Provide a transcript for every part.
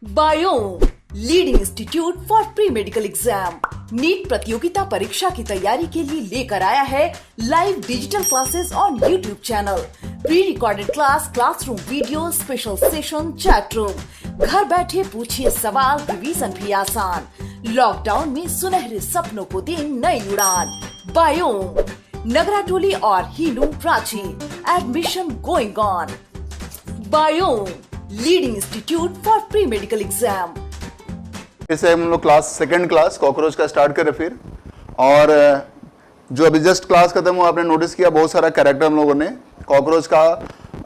Biome leading institute for pre medical exam NEET प्रतियोगिता परीक्षा की तैयारी के लिए लेकर आया है live digital classes on YouTube channel, pre recorded class, classroom video, special session, chat room. घर बैठे पूछिए सवाल, रिवीजन भी आसान। लॉकडाउन में सुनहरे सपनों को दे नई उड़ान। बायोम नगराटोली और हीलू Ranchi, admission going on. Biome leading institute for pre medical exam. इसे हम लोग सेकंड क्लास कॉकरोच का स्टार्ट करें फिर। और जो अभी जस्ट क्लास खत्म हुआ, आपने नोटिस किया बहुत सारा कैरेक्टर हम लोगों ने कॉकरोच का,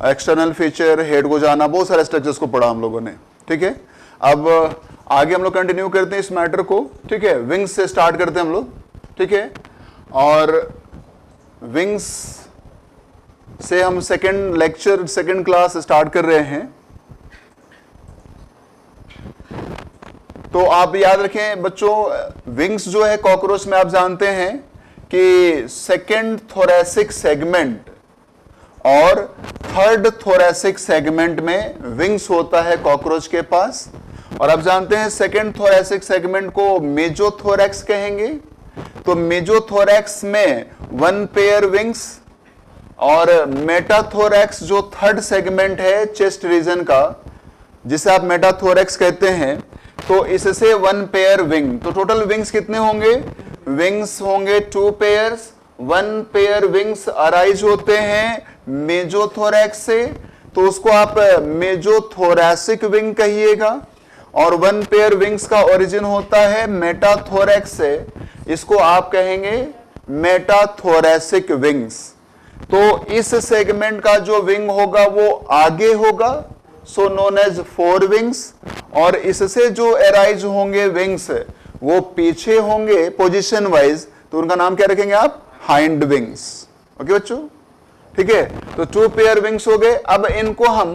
एक्सटर्नल फीचर, हेड को जाना, बहुत सारे स्ट्रक्चर्स को पढ़ा हम लोगों ने। ठीक है, अब आगे हम लोग कंटिन्यू करते हैं इस मैटर को। ठीक है, विंग्स से स्टार्ट करते हैं हम लोग। ठीक है, और विंग्स से हम second lecture, second class start कर रहे हैं। तो आप याद रखें बच्चों, विंग्स जो है कॉकरोच में, आप जानते हैं कि सेकंड थोरैसिक सेगमेंट और थर्ड थोरैसिक सेगमेंट में विंग्स होता है कॉकरोच के पास। और आप जानते हैं सेकंड थोरैसिक सेगमेंट को मेजोथोरैक्स कहेंगे। तो मेजोथोरैक्स में 1 पेयर विंग्स, और मेटाथोरैक्स जो थर्ड सेगमेंट है चेस्ट रीजन का, जिसे आप मेटाथोरैक्स कहते हैं, तो इससे 1 पेयर विंग। तो टोटल विंग्स कितने होंगे? विंग्स होंगे 2 पेयर्स। 1 पेयर विंग्स अराइज होते हैं मेजोथोरैक्स से, तो उसको आप मेजोथोरैसिक विंग कहिएगा। और 1 पेयर विंग्स का ओरिजिन होता है मेटाथोरैक्स से, इसको आप कहेंगे मेटाथोरैसिक विंग्स। तो इस सेगमेंट का जो विंग होगा वो आगे होगा, so known as fore wings. और इससे जो अराइज होंगे विंग्स वो पीछे होंगे पोजीशन वाइज, तो उनका नाम क्या रखेंगे आप? Hind wings. ओके बच्चों, ठीक है। तो 2 पेयर विंग्स हो गए। अब इनको हम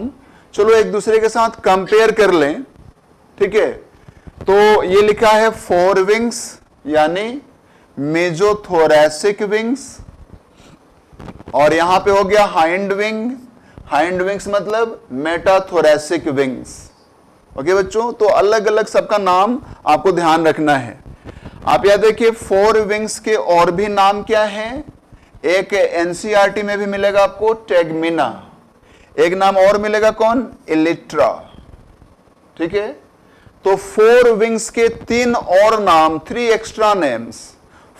चलो एक दूसरे के साथ कंपेयर कर लें। ठीक है, तो ये लिखा है 4 विंग्स यानी मेजोथोरैसिक विंग्स, और यहां पे हो गया हाइंड विंग। हाइंड विंग्स मतलब मेटाथोरैसिक विंग्स। ओके बच्चों, तो अलग अलग सबका नाम आपको ध्यान रखना है। आप याद रखिए 4 विंग्स के और भी नाम क्या हैं? एक एनसीईआरटी में भी मिलेगा आपको, टेगमिना। एक नाम और मिलेगा, कौन? इलिट्रा। ठीक है, तो 4 विंग्स के 3 और नाम, 3 extra names.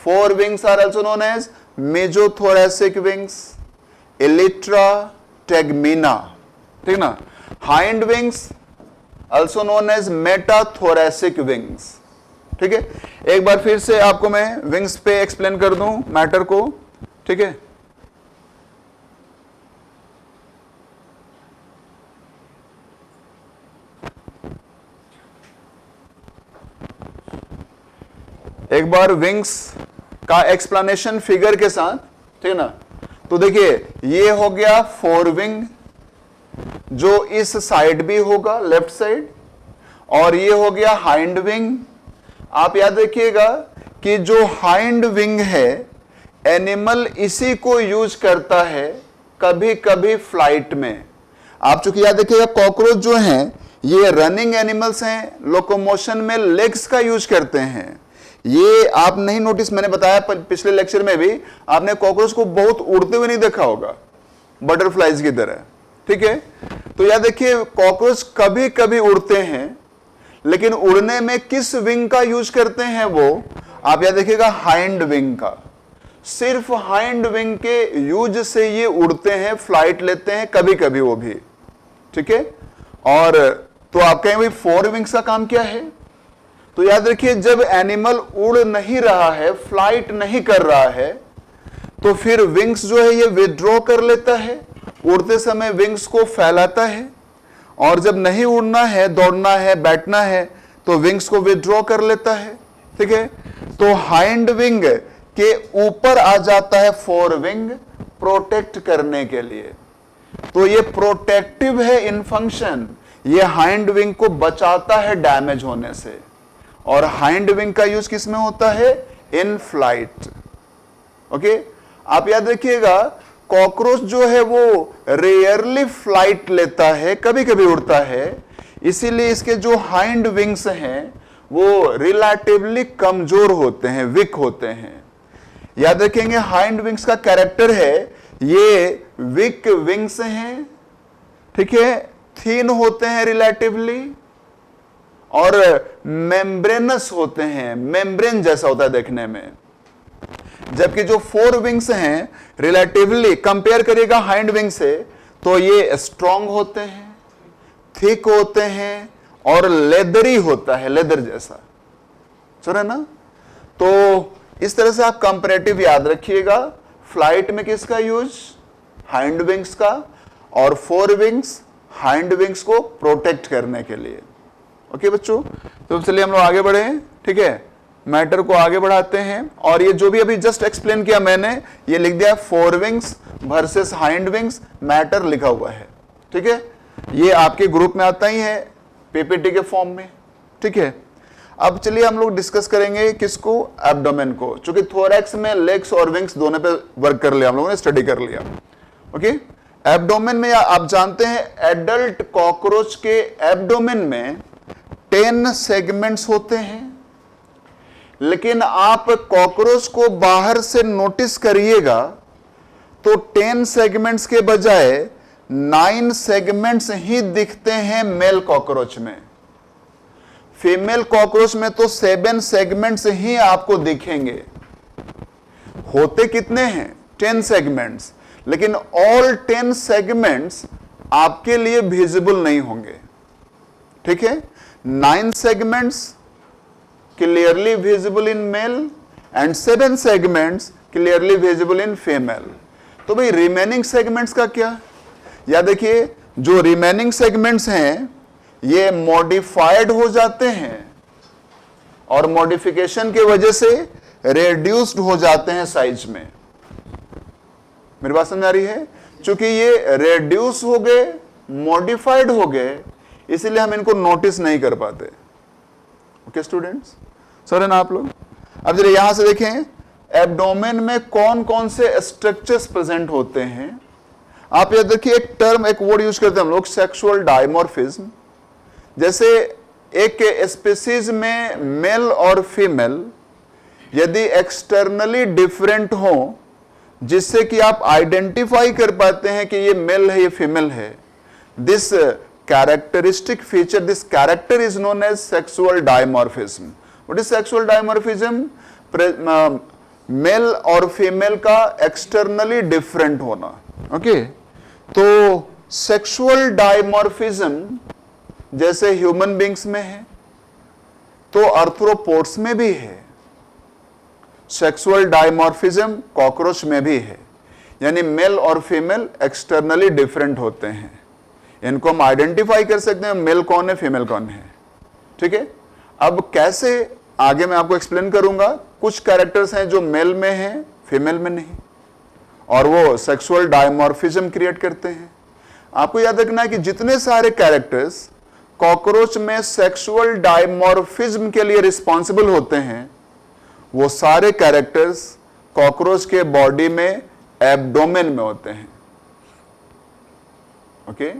4 wings are also known as mesothoracic wings, elytra, tegmina. ठीक ना। Hind wings also known as metathoracic wings. ठीक है, एक बार फिर से आपको मैं विंग्स पे एक्सप्लेन कर दूं मैटर को। ठीक है, एक बार विंग्स का एक्सप्लेनेशन फिगर के साथ। ठीक है ना। तो देखिए ये हो गया 4 विंग, जो इस साइड भी होगा, लेफ्ट साइड, और ये हो गया हाइंड विंग। आप याद रखिएगा कि जो हाइंड विंग है, एनिमल इसी को यूज करता है कभी कभी फ्लाइट में। आप चूंकि याद रखिएगा कॉकरोच जो हैं ये रनिंग एनिमल्स हैं, लोकोमोशन में लेग्स का यूज करते हैं। ये आप नहीं नोटिस, मैंने बताया पिछले लेक्चर में भी, आपने कॉकरोच को बहुत उड़ते हुए नहीं देखा होगा, बटरफ्लाइज की तरह। ठीक है, तो याद रखिए कॉकरोच कभी कभी उड़ते हैं, लेकिन उड़ने में किस विंग का यूज करते हैं वो? आप याद रखिएगा हाइंड विंग का। सिर्फ हाइंड विंग के यूज से ये उड़ते हैं, फ्लाइट लेते हैं कभी कभी वो भी। ठीक है, और तो आप कहें भाई 4 विंग्स का काम क्या है? तो याद रखिए जब एनिमल उड़ नहीं रहा है, फ्लाइट नहीं कर रहा है, तो फिर विंग्स जो है ये विड्रॉ कर लेता है, उड़ते समय विंग्स को फैलाता है, और जब नहीं उड़ना है, दौड़ना है, बैठना है, तो विंग्स को विड्रॉ कर लेता है। ठीक है, तो हाइंड विंग के ऊपर आ जाता है 4 विंग प्रोटेक्ट करने के लिए। तो ये प्रोटेक्टिव है इन फंक्शन, ये हाइंड विंग को बचाता है डैमेज होने से। और हाइंड विंग का यूज किस में होता है? In flight. ओके, आप याद रखिएगा कॉकरोच जो है वो रेयरली फ्लाइट लेता है, कभी कभी उड़ता है। इसीलिए इसके जो हाइंड विंग्स हैं वो रिलेटिवली कमजोर होते हैं, वीक होते हैं। याद रखेंगे हाइंड विंग्स का कैरेक्टर है ये वीक विंग्स हैं, ठीक है, थीन होते हैं रिलेटिवली और मेम्ब्रेनस होते हैं, मेम्ब्रेन जैसा होता है देखने में। जबकि जो फोर विंग्स हैं रिलेटिवली कंपेयर करिएगा हाइंड विंग से तो ये स्ट्रांग होते हैं, थिक होते हैं और लेदरी होता है, लेदर जैसा, सुना ना। तो इस तरह से आप कंपैरेटिव याद रखिएगा। फ्लाइट में किसका यूज? हाइंड विंग्स का, और फोर विंग्स हाइंड विंग्स को प्रोटेक्ट करने के लिए। ओके बच्चों, तो चलिए हम लोग आगे बढ़े, ठीक है, मैटर को आगे बढ़ाते हैं। और ये जो भी अभी जस्ट एक्सप्लेन किया मैंने, ये लिख दिया four wings versus hind wings, matter लिखा हुआ है, ठीक है। ये आपके ग्रुप में आता ही है पीपीटी के फॉर्म में, ठीक है। अब चलिए हम लोग डिस्कस करेंगे किसको? एब्डोमेन को, क्योंकि थोरैक्स में लेग्स और विंग्स दोनों पे वर्क कर लिया हम लोगों ने, स्टडी कर लिया। ओके, एब्डोमेन में आप जानते हैं एडल्ट कॉकरोच के एब्डोमेन में 10 सेगमेंट्स होते हैं, लेकिन आप कॉकरोच को बाहर से नोटिस करिएगा तो 10 सेगमेंट्स के बजाय 9 सेगमेंट्स ही दिखते हैं मेल कॉकरोच में। फीमेल कॉकरोच में तो 7 सेगमेंट्स ही आपको दिखेंगे। होते कितने हैं? 10 सेगमेंट्स, लेकिन ऑल 10 सेगमेंट्स आपके लिए विजिबल नहीं होंगे, ठीक है। 9 segments clearly visible in male and 7 segments clearly visible in female. तो भाई रिमेनिंग सेगमेंट्स का क्या? या देखिए, जो रिमेनिंग सेगमेंट्स हैं ये मॉडिफाइड हो जाते हैं और मॉडिफिकेशन की वजह से रेड्यूस्ड हो जाते हैं साइज में। मेरी बात समझ आ रही है? क्योंकि ये रेड्यूस हो गए, मॉडिफाइड हो गए, इसीलिए हम इनको नोटिस नहीं कर पाते। ओके स्टूडेंट्स, सर है ना आप लोग? अब जरा यहां से देखें एब्डोमेन में कौन कौन से स्ट्रक्चर्स प्रेजेंट होते हैं। आप याद देखिए, एक टर्म, एक वर्ड यूज करते हैं हम लोग, सेक्सुअल डायमॉर्फिज्म। जैसे एक स्पीसीज में मेल और फीमेल यदि एक्सटर्नली डिफरेंट हो, जिससे कि आप आइडेंटिफाई कर पाते हैं कि ये मेल है, ये फीमेल है, this characteristic feature, this character is known as sexual dimorphism. What is sexual dimorphism? Male और फीमेल का एक्सटर्नली डिफरेंट होना। ओके, तो सेक्सुअल डायमॉर्फिज्म जैसे ह्यूमन बींग्स में है तो आर्थ्रोपोड्स में भी है। सेक्सुअल डायमॉर्फिज्म कॉकरोच में भी है, यानी मेल और फीमेल एक्सटर्नली डिफरेंट होते हैं। इनको हम आइडेंटिफाई कर सकते हैं मेल कौन है, फीमेल कौन है, ठीक है। अब कैसे, आगे मैं आपको एक्सप्लेन करूंगा। कुछ कैरेक्टर्स हैं जो मेल में हैं, फीमेल में नहीं, और वो सेक्सुअल डायमॉर्फिज्म क्रिएट करते हैं। आपको याद रखना है कि जितने सारे कैरेक्टर्स कॉकरोच में सेक्सुअल डायमॉर्फिज्म के लिए रिस्पॉन्सिबल होते हैं, वो सारे कैरेक्टर्स कॉकरोच के बॉडी में एब्डोमेन में होते हैं। Okay,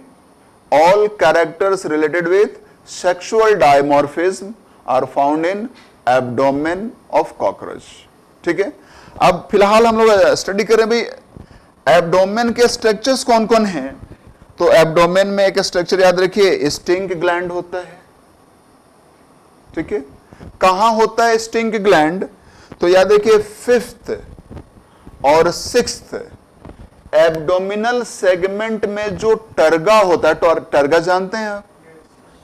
all characters related with sexual dimorphism are found in abdomen of cockroach, ठीक है। अब फिलहाल हम लोग स्टडी करें भाई एब्डोमेन के स्ट्रक्चर्स कौन कौन हैं। तो एब्डोमेन में एक स्ट्रक्चर याद रखिए, स्टिंग ग्लैंड होता है, ठीक है। कहां होता है स्टिंग ग्लैंड? तो याद रखिए 5th और 6th एब्डोमिनल सेगमेंट में जो टर्गा होता है, टर्गा जानते हैं आप,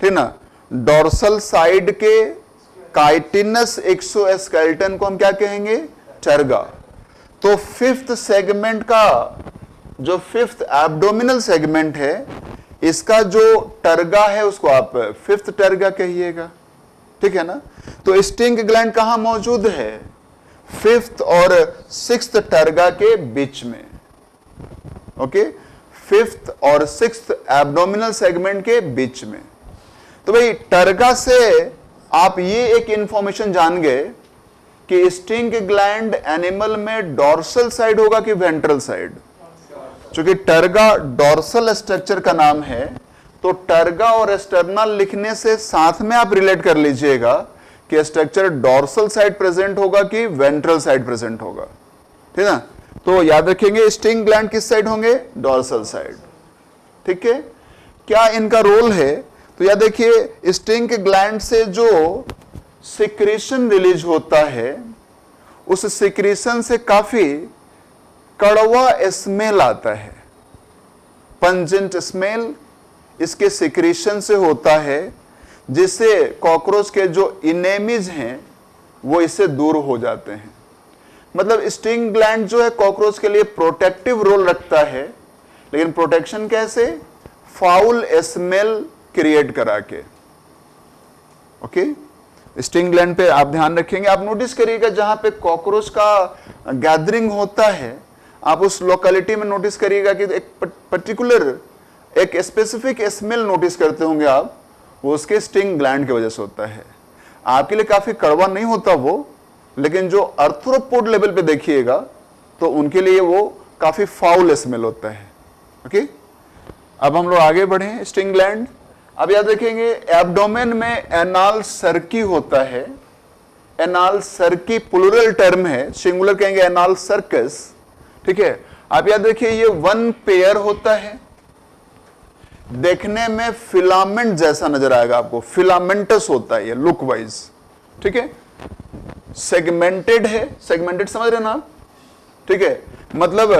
ठीक ना, डोर्सल साइड के काइटिनस एक्सोस्केलेटन को हम क्या कहेंगे? टर्गा। तो 5th सेगमेंट का जो 5th एब्डोमिनल सेगमेंट है, इसका जो टर्गा है उसको आप 5th टर्गा कहिएगा, ठीक है ना। तो स्टिंग ग्लैंड कहां मौजूद है? 5th और 6th टर्गा के बीच में। ओके, 5th और 6th एब्डोमिनल सेगमेंट के बीच में। तो भाई टर्गा से आप ये एक इंफॉर्मेशन जान गए कि स्टिंग ग्लैंड एनिमल में डोर्सल साइड होगा कि वेंट्रल साइड। चूंकि टर्गा डोर्सल स्ट्रक्चर का नाम है, तो टर्गा और एस्टर्नल लिखने से साथ में आप रिलेट कर लीजिएगा कि स्ट्रक्चर डोर्सल साइड प्रेजेंट होगा कि वेंट्रल साइड प्रेजेंट होगा, ठीक है ना। तो याद रखेंगे स्टिंग ग्लैंड किस साइड होंगे, डोर्सल साइड, ठीक है। क्या इनका रोल है, तो याद देखिए स्टिंग ग्लैंड से जो सिक्रीशन रिलीज होता है उस सिक्रीशन से काफी कड़वा स्मेल आता है, पंजेंट स्मेल इसके सिक्रीशन से होता है, जिससे कॉकरोच के जो इनेमीज हैं वो इससे दूर हो जाते हैं। मतलब स्टिंग ग्लैंड जो है कॉकरोच के लिए प्रोटेक्टिव रोल रखता है, लेकिन प्रोटेक्शन कैसे, फाउल स्मेल क्रिएट करा के। ओके, स्टिंग ग्लैंड पे आप ध्यान रखेंगे। आप नोटिस करिएगा जहां पे कॉकरोच का गैदरिंग होता है, आप उस लोकेलिटी में नोटिस करिएगा कि एक पर्टिकुलर एक स्पेसिफिक स्मेल नोटिस करते होंगे आप, वो उसके स्टिंग ग्लैंड की वजह से होता है। आपके लिए काफी कड़वा नहीं होता वो, लेकिन जो आर्थ्रोपोड लेवल पे देखिएगा तो उनके लिए वो काफी फाउल स्मेल होता है। ओके, अब हम लोग आगे बढ़े। स्टिंग ग्लैंड, अब याद रखेंगे एब्डोमेन में एनाल सर्की होता है। एनाल सर्की प्लूरल टर्म है, सिंगुलर कहेंगे एनाल सर्कस, ठीक है। आप याद रखिए ये वन पेयर होता है, देखने में फिलामेंट जैसा नजर आएगा आपको, फिलामेंटस होता है ये लुक वाइज, ठीक है। सेगमेंटेड है, सेगमेंटेड समझ रहे ना आप, ठीक है। मतलब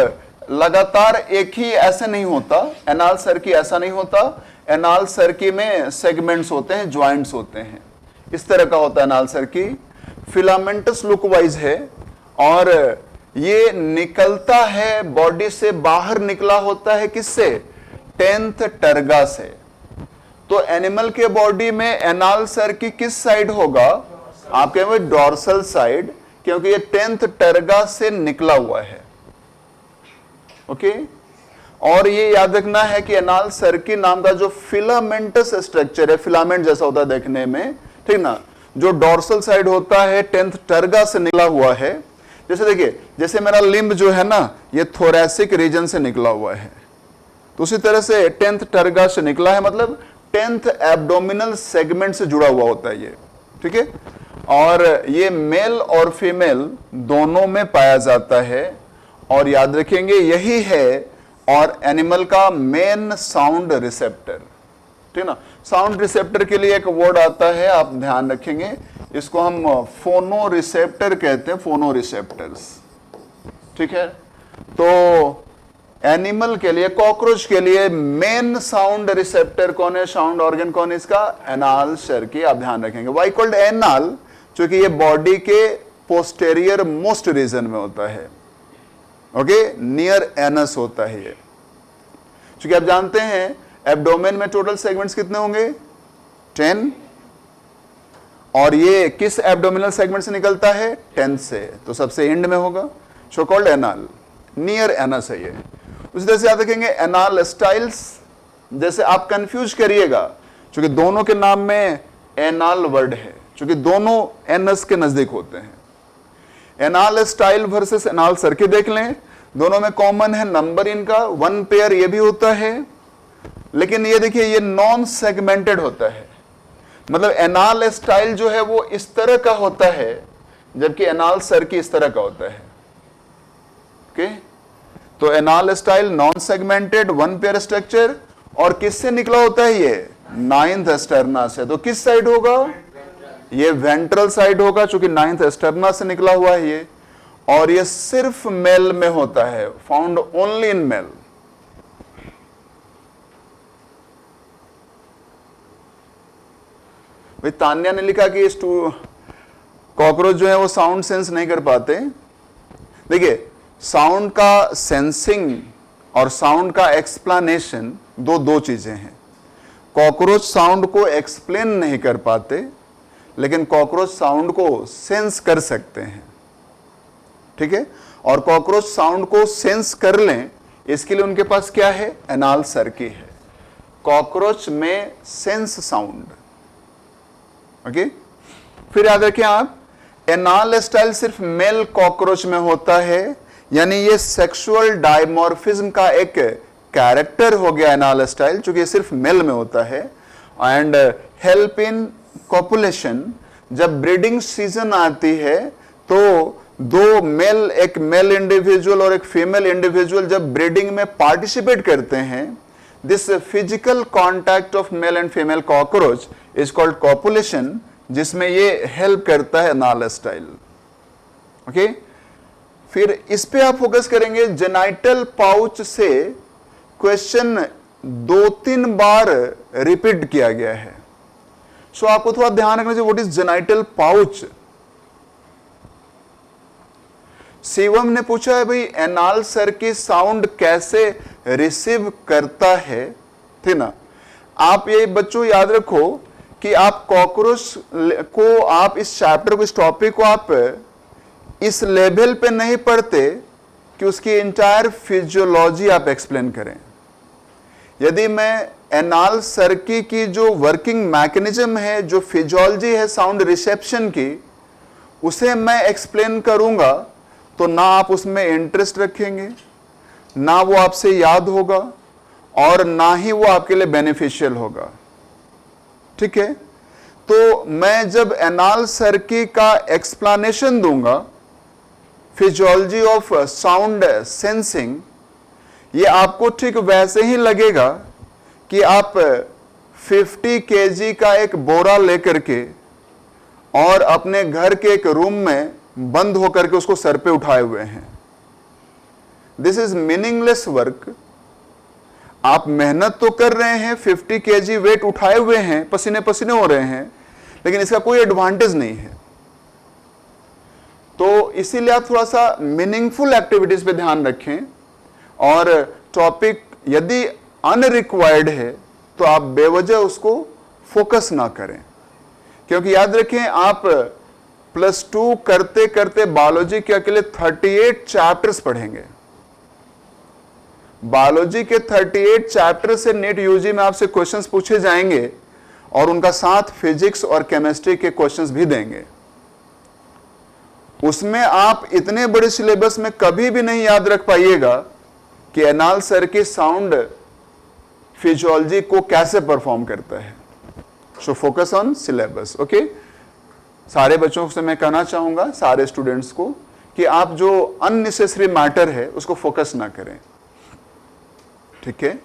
लगातार एक ही ऐसे नहीं होता, एनाल सर्की ऐसा नहीं होता, एनाल सर्की में सेगमेंट्स होते हैं, ज्वाइंट्स होते हैं, इस तरह का होता है anal cerci. Filamentous look wise है और ये निकलता है बॉडी से, बाहर निकला होता है किससे, 10th टर्गा से। तो एनिमल के बॉडी में एनाल सर्की किस साइड होगा, आप कहेंगे डोर्सल साइड, क्योंकि ये 10th टर्गा से निकला हुआ है। ओके, और ये याद रखना है कि एनाल सर्की नाम का जो फिलामेंटस स्ट्रक्चर है, फिलामेंट जैसा होता है देखने में, ठीक ना, जो डोर्सल साइड होता है 10th टर्गा से निकला हुआ है। जैसे देखिए, जैसे मेरा लिम्ब जो है ना, ये थोरैसिक रीजन से निकला हुआ है, तो उसी तरह से 10th टर्गा से निकला है, मतलब 10th एब्डोमिनल सेगमेंट से जुड़ा हुआ होता है ये, ठीक है। और ये मेल और फीमेल दोनों में पाया जाता है। और याद रखेंगे यही है और एनिमल का मेन साउंड रिसेप्टर, ठीक ना। साउंड रिसेप्टर के लिए एक वर्ड आता है, आप ध्यान रखेंगे, इसको हम फोनो रिसेप्टर कहते हैं, फोनो रिसेप्टर्स, ठीक है। तो एनिमल के लिए, कॉकरोच के लिए मेन साउंड रिसेप्टर कौन है, साउंड ऑर्गन कौन है इसका, एनाल सर्की, आप ध्यान रखेंगे। वाई कॉल्ड एनाल, क्योंकि ये बॉडी के पोस्टेरियर मोस्ट रीजन में होता है, ओके, नियर एनस होता है ये। क्योंकि आप जानते हैं एब्डोमेन में टोटल सेगमेंट्स कितने होंगे, 10, और ये किस एब्डोमिनल सेगमेंट से निकलता है, 10 से, तो सबसे एंड में होगा, so called anal, near anus है ये। उसी तरह से याद रखेंगे एनाल स्टाइल्स, जैसे आप कंफ्यूज करिएगा क्योंकि दोनों के नाम में एनाल वर्ड है, क्योंकि दोनों एनस के नजदीक होते हैं। Anal style versus anal cerci देख लें, दोनों में कॉमन है नंबर इनका 1 पेयर, ये भी होता है, लेकिन ये देखिए ये नॉन सेगमेंटेड होता है। मतलब एनाल स्टाइल जो है वो इस तरह का होता है, जबकि एनाल सर्की इस तरह का होता है। ओके, तो anal style non segmented 1 pair structure, और किससे निकला होता है ये, 9th स्टर्ना से। तो किस साइड होगा, ये वेंट्रल साइड होगा, चूंकि 9th स्टर्ना से निकला हुआ है ये, और ये सिर्फ मेल में होता है, फाउंड ओनली इन मेल। भाई तान्या ने लिखा कि कॉकरोच जो है वो साउंड सेंस नहीं कर पाते। देखिए, साउंड का सेंसिंग और साउंड का एक्सप्लेनेशन दो चीजें हैं। कॉकरोच साउंड को एक्सप्लेन नहीं कर पाते, लेकिन कॉकरोच साउंड को सेंस कर सकते हैं, ठीक है। और कॉकरोच साउंड को सेंस कर लें, इसके लिए उनके पास क्या है, एनाल सर्की है। कॉकरोच में सेंस साउंड, ओके। फिर याद रखें आप, एनाल स्टाइल सिर्फ मेल कॉकरोच में होता है, यानी ये सेक्सुअल डायमॉर्फिज्म का एक कैरेक्टर हो गया एनाल स्टाइल, चूंकि ये सिर्फ मेल में होता है, एंड हेल्प इन कॉपुलेशन। जब ब्रीडिंग सीजन आती है तो दो मेल, एक मेल इंडिविजुअल और एक फीमेल इंडिविजुअल जब ब्रीडिंग में पार्टिसिपेट करते हैं, this physical contact of male and female cockroach is called copulation, जिसमें ये हेल्प करता है एनाल स्टाइल। ओके, फिर इस पे आप फोकस करेंगे। जेनाइटल पाउच से क्वेश्चन 2-3 बार रिपीट किया गया है, सो आपको थोड़ा ध्यान रखना चाहिए। What is genital pouch? Shivam ने पूछा है भाई एनाल सर की साउंड कैसे रिसीव करता है, ठीक ना। आप ये बच्चों याद रखो कि आप कॉकरोच को, आप इस चैप्टर को, इस टॉपिक को आप इस लेवल पे नहीं पढ़ते कि उसकी एंटायर फिजियोलॉजी आप एक्सप्लेन करें। यदि मैं एनाल सर्की की जो वर्किंग मैकेनिज्म है, जो फिजियोलॉजी है साउंड रिसेप्शन की, उसे मैं एक्सप्लेन करूंगा तो ना आप उसमें इंटरेस्ट रखेंगे, ना वो आपसे याद होगा, और ना ही वो आपके लिए बेनिफिशियल होगा। ठीक है, तो मैं जब एनाल सर्की का एक्सप्लेनेशन दूंगा, फिजियोलॉजी ऑफ साउंड सेंसिंग, ये आपको ठीक वैसे ही लगेगा कि आप 50 केजी का एक बोरा लेकर के और अपने घर के एक रूम में बंद होकर के उसको सर पे उठाए हुए हैं। This is meaningless work. आप मेहनत तो कर रहे हैं, 50 केजी वेट उठाए हुए हैं, पसीने पसीने हो रहे हैं, लेकिन इसका कोई एडवांटेज नहीं है। तो इसीलिए आप थोड़ा सा मीनिंगफुल एक्टिविटीज पे ध्यान रखें, और टॉपिक यदि अनरिक्वायर्ड है तो आप बेवजह उसको फोकस ना करें। क्योंकि याद रखें, आप +2 करते करते बायोलॉजी के अकेले 38 चैप्टर्स पढ़ेंगे। बायोलॉजी के 38 चैप्टर से नेट यूजी में आपसे क्वेश्चंस पूछे जाएंगे, और उनका साथ फिजिक्स और केमिस्ट्री के क्वेश्चंस भी देंगे। उसमें आप इतने बड़े सिलेबस में कभी भी नहीं याद रख पाइएगा कि एनाल सर की साउंड फिजियोलॉजी को कैसे परफॉर्म करता है। So focus on syllabus. Okay, सारे बच्चों से मैं कहना चाहूंगा, सारे स्टूडेंट्स को, कि आप जो अननेसेसरी मैटर है उसको फोकस ना करें। ठीक है,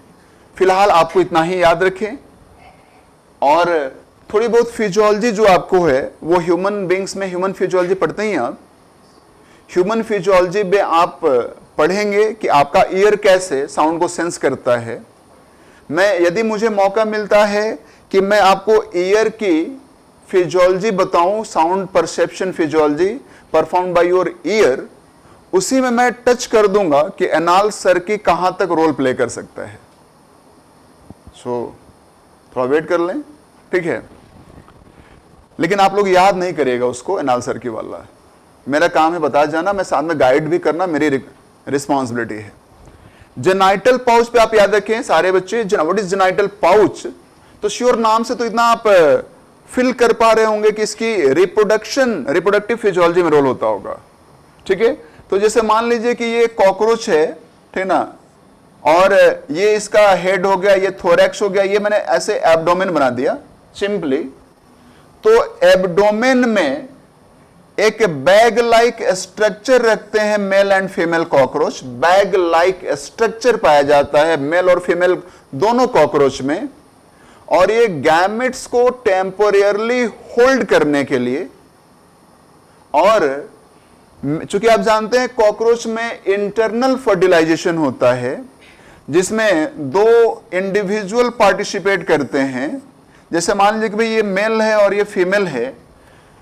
फिलहाल आपको इतना ही याद रखें, और थोड़ी बहुत फिजियोलॉजी जो आपको है वो ह्यूमन बींग्स में, ह्यूमन फिजियोलॉजी पढ़ते ही आप, ह्यूमन फिजियोलॉजी में आप पढ़ेंगे कि आपका ईयर कैसे साउंड को सेंस करता है। मैं, यदि मुझे मौका मिलता है कि मैं आपको ईयर की फिजियोलॉजी बताऊं, sound perception physiology perform by your year, उसी में मैं टच कर दूंगा कि एनाल सर की कहां तक रोल प्ले कर सकता है। सो थोड़ा वेट कर लें, ठीक है। लेकिन आप लोग याद नहीं करिएगा उसको, एनाल सर की वाला। मेरा काम है बता जाना, मैं साथ में गाइड भी करना मेरी रिस्पॉन्सिबिलिटी है। जेनाइटल पाउच पे आप याद रखें सारे बच्चे, व्हाट इज जेनाइटल पाउच? तो श्योर नाम से तो इतना आप फिल कर पा रहे होंगे कि इसकी रिप्रोडक्टिव फिजियोलॉजी में रोल होता होगा। ठीक है, तो जैसे मान लीजिए कि ये कॉकरोच है, ठीक ना, और ये इसका हेड हो गया, ये थोरैक्स हो गया, ये मैंने ऐसे एब्डोमेन बना दिया सिंपली। तो एब्डोमेन में एक बैग लाइक स्ट्रक्चर रखते हैं male and female cockroach. Bag like structure पाया जाता है मेल और फीमेल दोनों कॉकरोच में, और ये गैमेट्स को टेम्पोरियरली होल्ड करने के लिए, और चूंकि आप जानते हैं कॉकरोच में इंटरनल फर्टिलाइजेशन होता है, जिसमें 2 इंडिविजुअल पार्टिसिपेट करते हैं। जैसे मान लीजिए कि भाई ये मेल है और ये फीमेल है,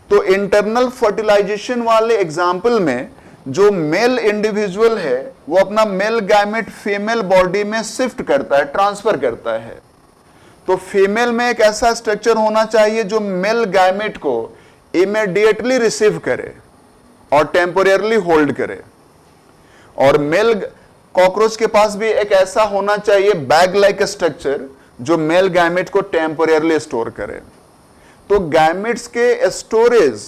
तो इंटरनल फर्टिलाइजेशन वाले एग्जाम्पल में जो मेल इंडिविजुअल है वो अपना मेल गैमेट फीमेल बॉडी में शिफ्ट करता है, ट्रांसफर करता है। तो फीमेल में एक ऐसा स्ट्रक्चर होना चाहिए जो मेल गैमेट को इमीडिएटली रिसीव करे और टेम्पोरियरली होल्ड करे, और मेल कॉकरोच के पास भी एक ऐसा होना चाहिए बैग लाइक स्ट्रक्चर जो मेल गैमेट को टेम्पोरियरली स्टोर करे। तो गैमेट्स के स्टोरेज,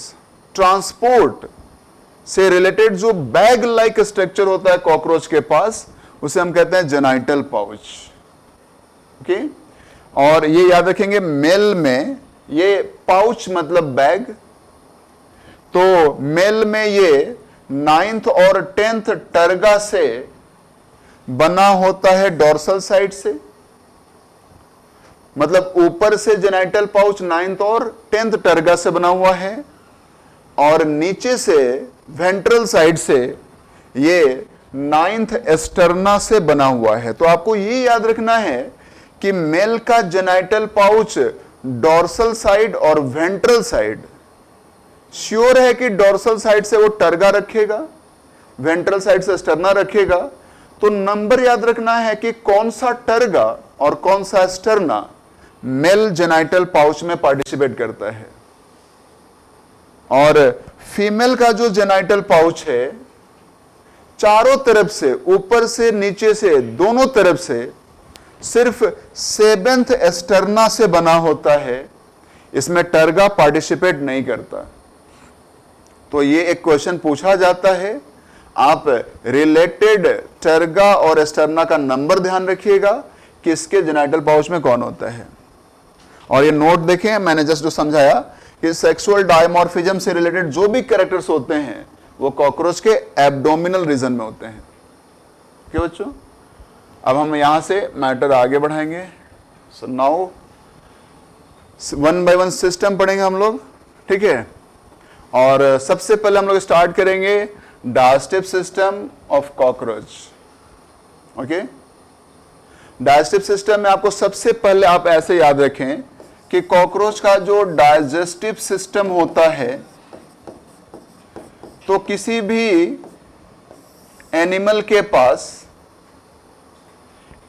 ट्रांसपोर्ट से रिलेटेड जो बैग लाइक स्ट्रक्चर होता है कॉकरोच के पास, उसे हम कहते हैं जेनाइटल पाउच। ओके, और ये याद रखेंगे मेल में ये पाउच मतलब बैग, तो मेल में ये 9th और 10th टर्गा से बना होता है डोर्सल साइड से, मतलब ऊपर से जेनाइटल पाउच 9th और 10th टर्गा से बना हुआ है, और नीचे से वेंट्रल साइड से ये 9th एस्टर्ना से बना हुआ है। तो आपको ये याद रखना है कि मेल का जेनाइटल पाउच डोर्सल साइड और वेंट्रल साइड, श्योर है कि डोर्सल साइड से वो टर्गा रखेगा, वेंट्रल साइड से एस्टर्ना रखेगा। तो नंबर याद रखना है कि कौन सा टर्गा और कौन सा एस्टर्ना मेल जेनाइटल पाउच में पार्टिसिपेट करता है। और फीमेल का जो जेनाइटल पाउच है चारों तरफ से, ऊपर से नीचे से, दोनों तरफ से सिर्फ 7th एस्टर्ना से बना होता है, इसमें टर्गा पार्टिसिपेट नहीं करता। तो ये एक क्वेश्चन पूछा जाता है, आप रिलेटेड टर्गा और एस्टर्ना का नंबर ध्यान रखिएगा कि इसके जेनाइटल पाउच में कौन होता है। और ये नोट देखें, मैंने जस्ट जो समझाया कि सेक्सुअल डायमॉर्फिज्म से रिलेटेड जो भी कैरेक्टर्स होते हैं वो कॉकरोच के एब्डोमिनल रीजन में होते हैं। क्यों बच्चों, अब हम यहां से मैटर आगे बढ़ाएंगे। सो नाउ 1 by 1 सिस्टम पढ़ेंगे हम लोग, ठीक है। और सबसे पहले हम लोग स्टार्ट करेंगे digestive system of cockroach. Okay, digestive system में आपको सबसे पहले आप ऐसे याद रखें कि कॉकरोच का जो डाइजेस्टिव सिस्टम होता है, तो किसी भी एनिमल के पास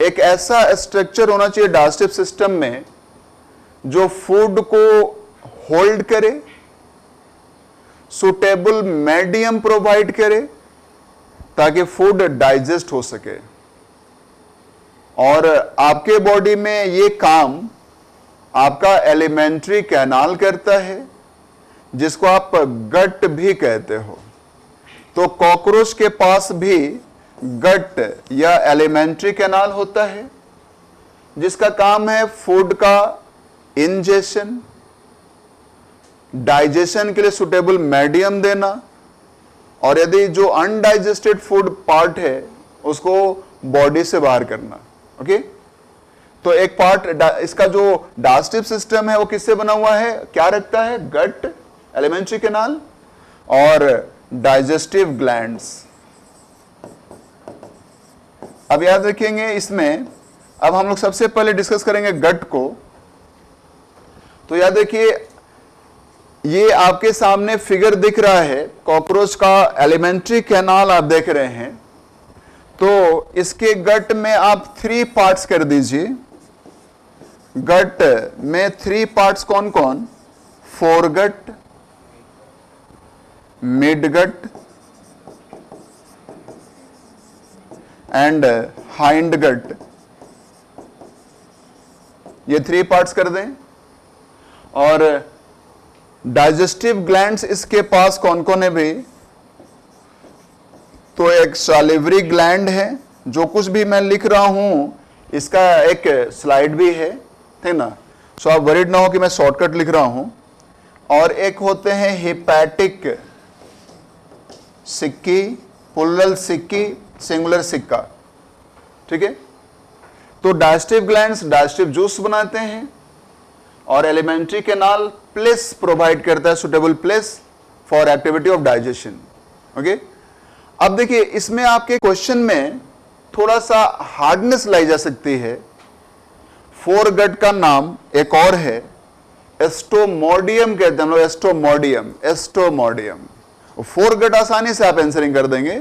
एक ऐसा स्ट्रक्चर होना चाहिए डाइजेस्टिव सिस्टम में जो फूड को होल्ड करे, सुटेबल मीडियम प्रोवाइड करे ताकि फूड डाइजेस्ट हो सके। और आपके बॉडी में ये काम आपका एलिमेंट्री कैनाल करता है, जिसको आप गट भी कहते हो। तो कॉकरोच के पास भी गट या एलिमेंट्री कैनाल होता है, जिसका काम है फूड का इंजेशन, डाइजेशन के लिए सुटेबल मीडियम देना, और यदि जो अनडाइजेस्टेड फूड पार्ट है उसको बॉडी से बाहर करना। ओके, तो एक पार्ट इसका जो डाइजेस्टिव सिस्टम है वो किससे बना हुआ है, क्या रखता है, गट, एलिमेंट्री कैनाल और डाइजेस्टिव ग्लैंड्स। अब याद रखेंगे इसमें, अब हम लोग सबसे पहले डिस्कस करेंगे गट को। तो याद रखिए, ये आपके सामने फिगर दिख रहा है, कॉकरोच का एलिमेंट्री कैनाल आप देख रहे हैं। तो इसके गट में आप 3 पार्ट्स कर दीजिए। गट में 3 पार्ट्स कौन कौन, फोरगट, मिडगट एंड हाइंडगट, ये 3 पार्ट्स कर दें। और डाइजेस्टिव ग्लैंड्स इसके पास कौन कौन है भाई, तो एक सैलिवरी ग्लैंड है, जो कुछ भी मैं लिख रहा हूं इसका एक स्लाइड भी है, ठीक ना। सो आप वरीड ना हो कि मैं शॉर्टकट लिख रहा हूं। और एक होते हैं हिपैटिक सिक्की, प्लूरल सिक्की, सिंगुलर सिक्का, ठीक है। तो डाइजेस्टिव ग्लैंड्स डाइजेस्टिव जूस बनाते हैं, और एलिमेंट्री कैनाल प्लेस प्रोवाइड करता है, suitable place for activity of digestion. Okay, अब देखिए इसमें आपके क्वेश्चन में थोड़ा सा हार्डनेस लाई जा सकती है। फोरगट का नाम एक और है, एस्टोमोडियम कहते हैं हम लोग, एस्टोमोडियम, एस्टोमोडियम। फोरगट आसानी से आप आंसरिंग कर देंगे,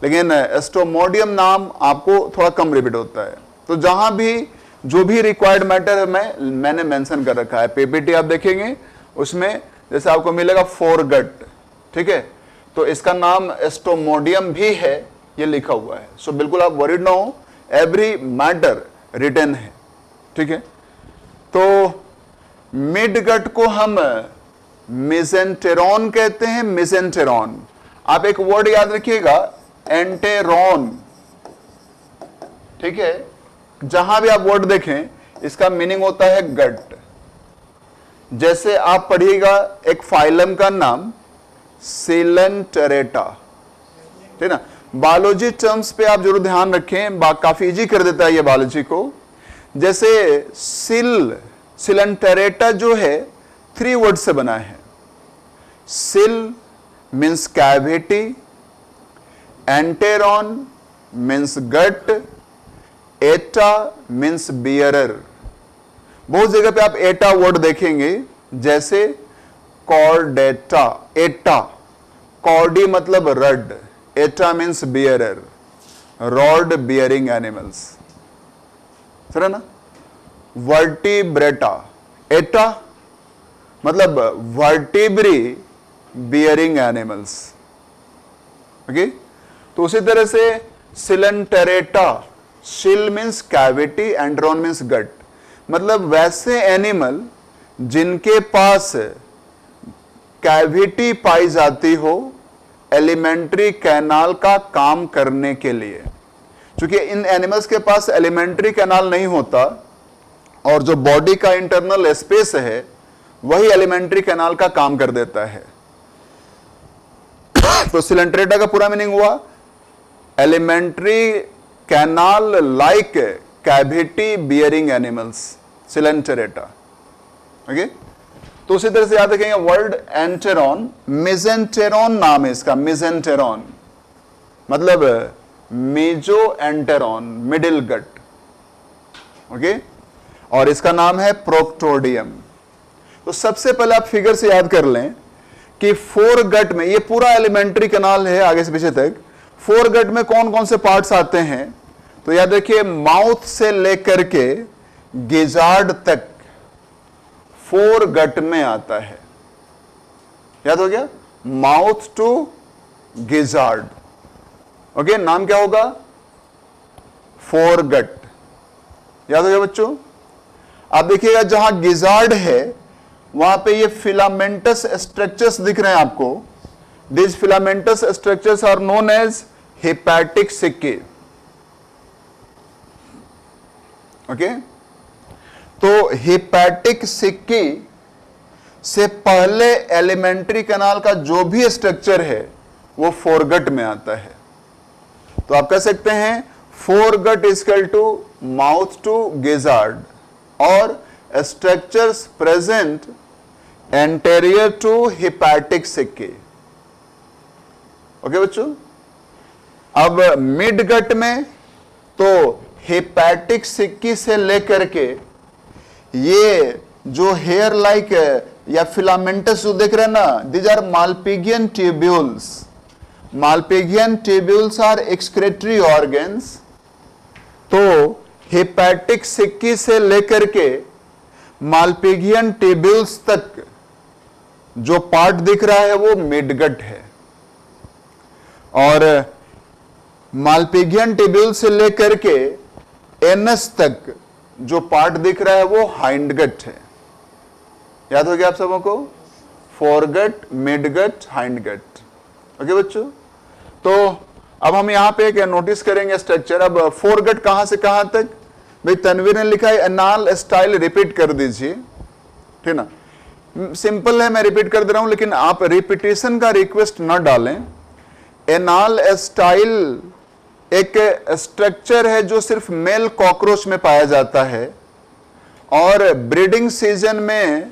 लेकिन एस्टोमोडियम नाम आपको थोड़ा कम रिपीट होता है। तो जहां भी जो भी रिक्वायर्ड मैटर है मैंने मेंशन कर रखा है, पीपीटी आप देखेंगे उसमें जैसे आपको मिलेगा फोरगट, ठीक है। तो इसका नाम एस्टोमोडियम भी है, ये लिखा हुआ है। सो बिल्कुल आप वरीड ना हो, एवरी मैटर रिटन है, ठीक है। तो मिडगट को हम मेसेंटेरॉन कहते हैं, मेसेंटेरॉन। आप एक वर्ड याद रखिएगा, एंटेरॉन, ठीक है, जहां भी आप वर्ड देखें इसका मीनिंग होता है गट। जैसे आप पढ़िएगा एक फाइलम का नाम सिलेंटरेटा, ठीक ना। बायोलॉजी टर्म्स पे आप जरूर ध्यान रखें, काफी इजी कर देता है ये बायोलॉजी को। जैसे सिलेंटरेटा जो है 3 वर्ड से बना है। सिल मीन्स कैविटी, एंटेरॉन मीन्स गट, एटा मीन्स बियरर। बहुत जगह पे आप एटा वर्ड देखेंगे, जैसे कॉर्डेटा, एटा, कॉर्डी मतलब रड, एटा means bearer, rod bearing animals, sir है ना। वर्टिब्रेटा, एटा मतलब वर्टिब्री बियरिंग एनिमल्स, ओके। तो उसी तरह से सिलेंटरेटा, सिल मीन्स कैविटी, एंड्रॉन मीन्स गट, मतलब वैसे एनिमल जिनके पास कैविटी पाई जाती हो एलिमेंट्री कैनाल का काम करने के लिए। क्योंकि इन एनिमल्स के पास एलिमेंट्री कैनाल नहीं होता और जो बॉडी का इंटरनल स्पेस है वही एलिमेंट्री कैनाल का काम कर देता है। तो सिलेंटरेटा का पूरा मीनिंग हुआ alimentary canal like cavity bearing animals, coelenterata, okay. तो उसी तरह से याद रखेंगे वर्ड एंटेरॉन, मिजेंटेरॉन नाम है इसका, मिजेंटेरॉन मतलब मेजो एंटेरॉन, मिडिल गट, ओके। और इसका नाम है प्रोक्टोडियम। तो सबसे पहले आप फिगर से याद कर लें कि 4 गट में, ये पूरा एलिमेंट्री कैनाल है आगे से पीछे तक, 4 गट में कौन कौन से पार्ट्स आते हैं। तो याद रखिए माउथ से लेकर के गिजार्ड तक 4 गट में आता है। याद हो गया, माउथ टू गिजार्ड, ओके। नाम क्या होगा, 4 गट। याद हो गया बच्चों। आप देखिएगा जहां गिजार्ड है वहां पे ये फिलामेंटस स्ट्रक्चर्स दिख रहे हैं आपको। This filamentous structures are known as hepatic caeca, okay. तो हेपेटिक सिक्की से पहले एलिमेंट्री कैनाल का जो भी स्ट्रक्चर है वो 4 गट में आता है। तो आप कह सकते हैं 4 gut equal to mouth to gizzard और structures present anterior to hepatic caeca, okay बच्चों। अब मिड गट में तो हेपेटिक सिक्की से लेकर के ये जो हेयर लाइक या फिलामेंटस जो देख रहे हैं ना, these are Malpighian tubules. Malpighian tubules are excretory organs. तो हेपेटिक सिक्की से लेकर के मालपिगियन ट्यूब्यूल्स तक जो पार्ट दिख रहा है वो मिडगट है, और मालपिगियन ट्यूब्यूल से लेकर के एनस तक जो पार्ट दिख रहा है वो हाइंडगट है। याद हो गया आप सबों को, फोरगट, मिडगट, हाइंडगट, ओके बच्चों। तो अब हम यहां पे एक नोटिस करेंगे स्ट्रक्चर। अब फोरगट कहां से कहां तक, भाई तनवीर ने लिखा है एनाल स्टाइल, रिपीट कर दीजिए, ठीक ना। सिंपल है, मैं रिपीट कर दे रहा हूं, लेकिन आप रिपीटेशन का रिक्वेस्ट न डालें। एनाल स्टाइल एक स्ट्रक्चर है जो सिर्फ मेल कॉकरोच में पाया जाता है, और ब्रीडिंग सीजन में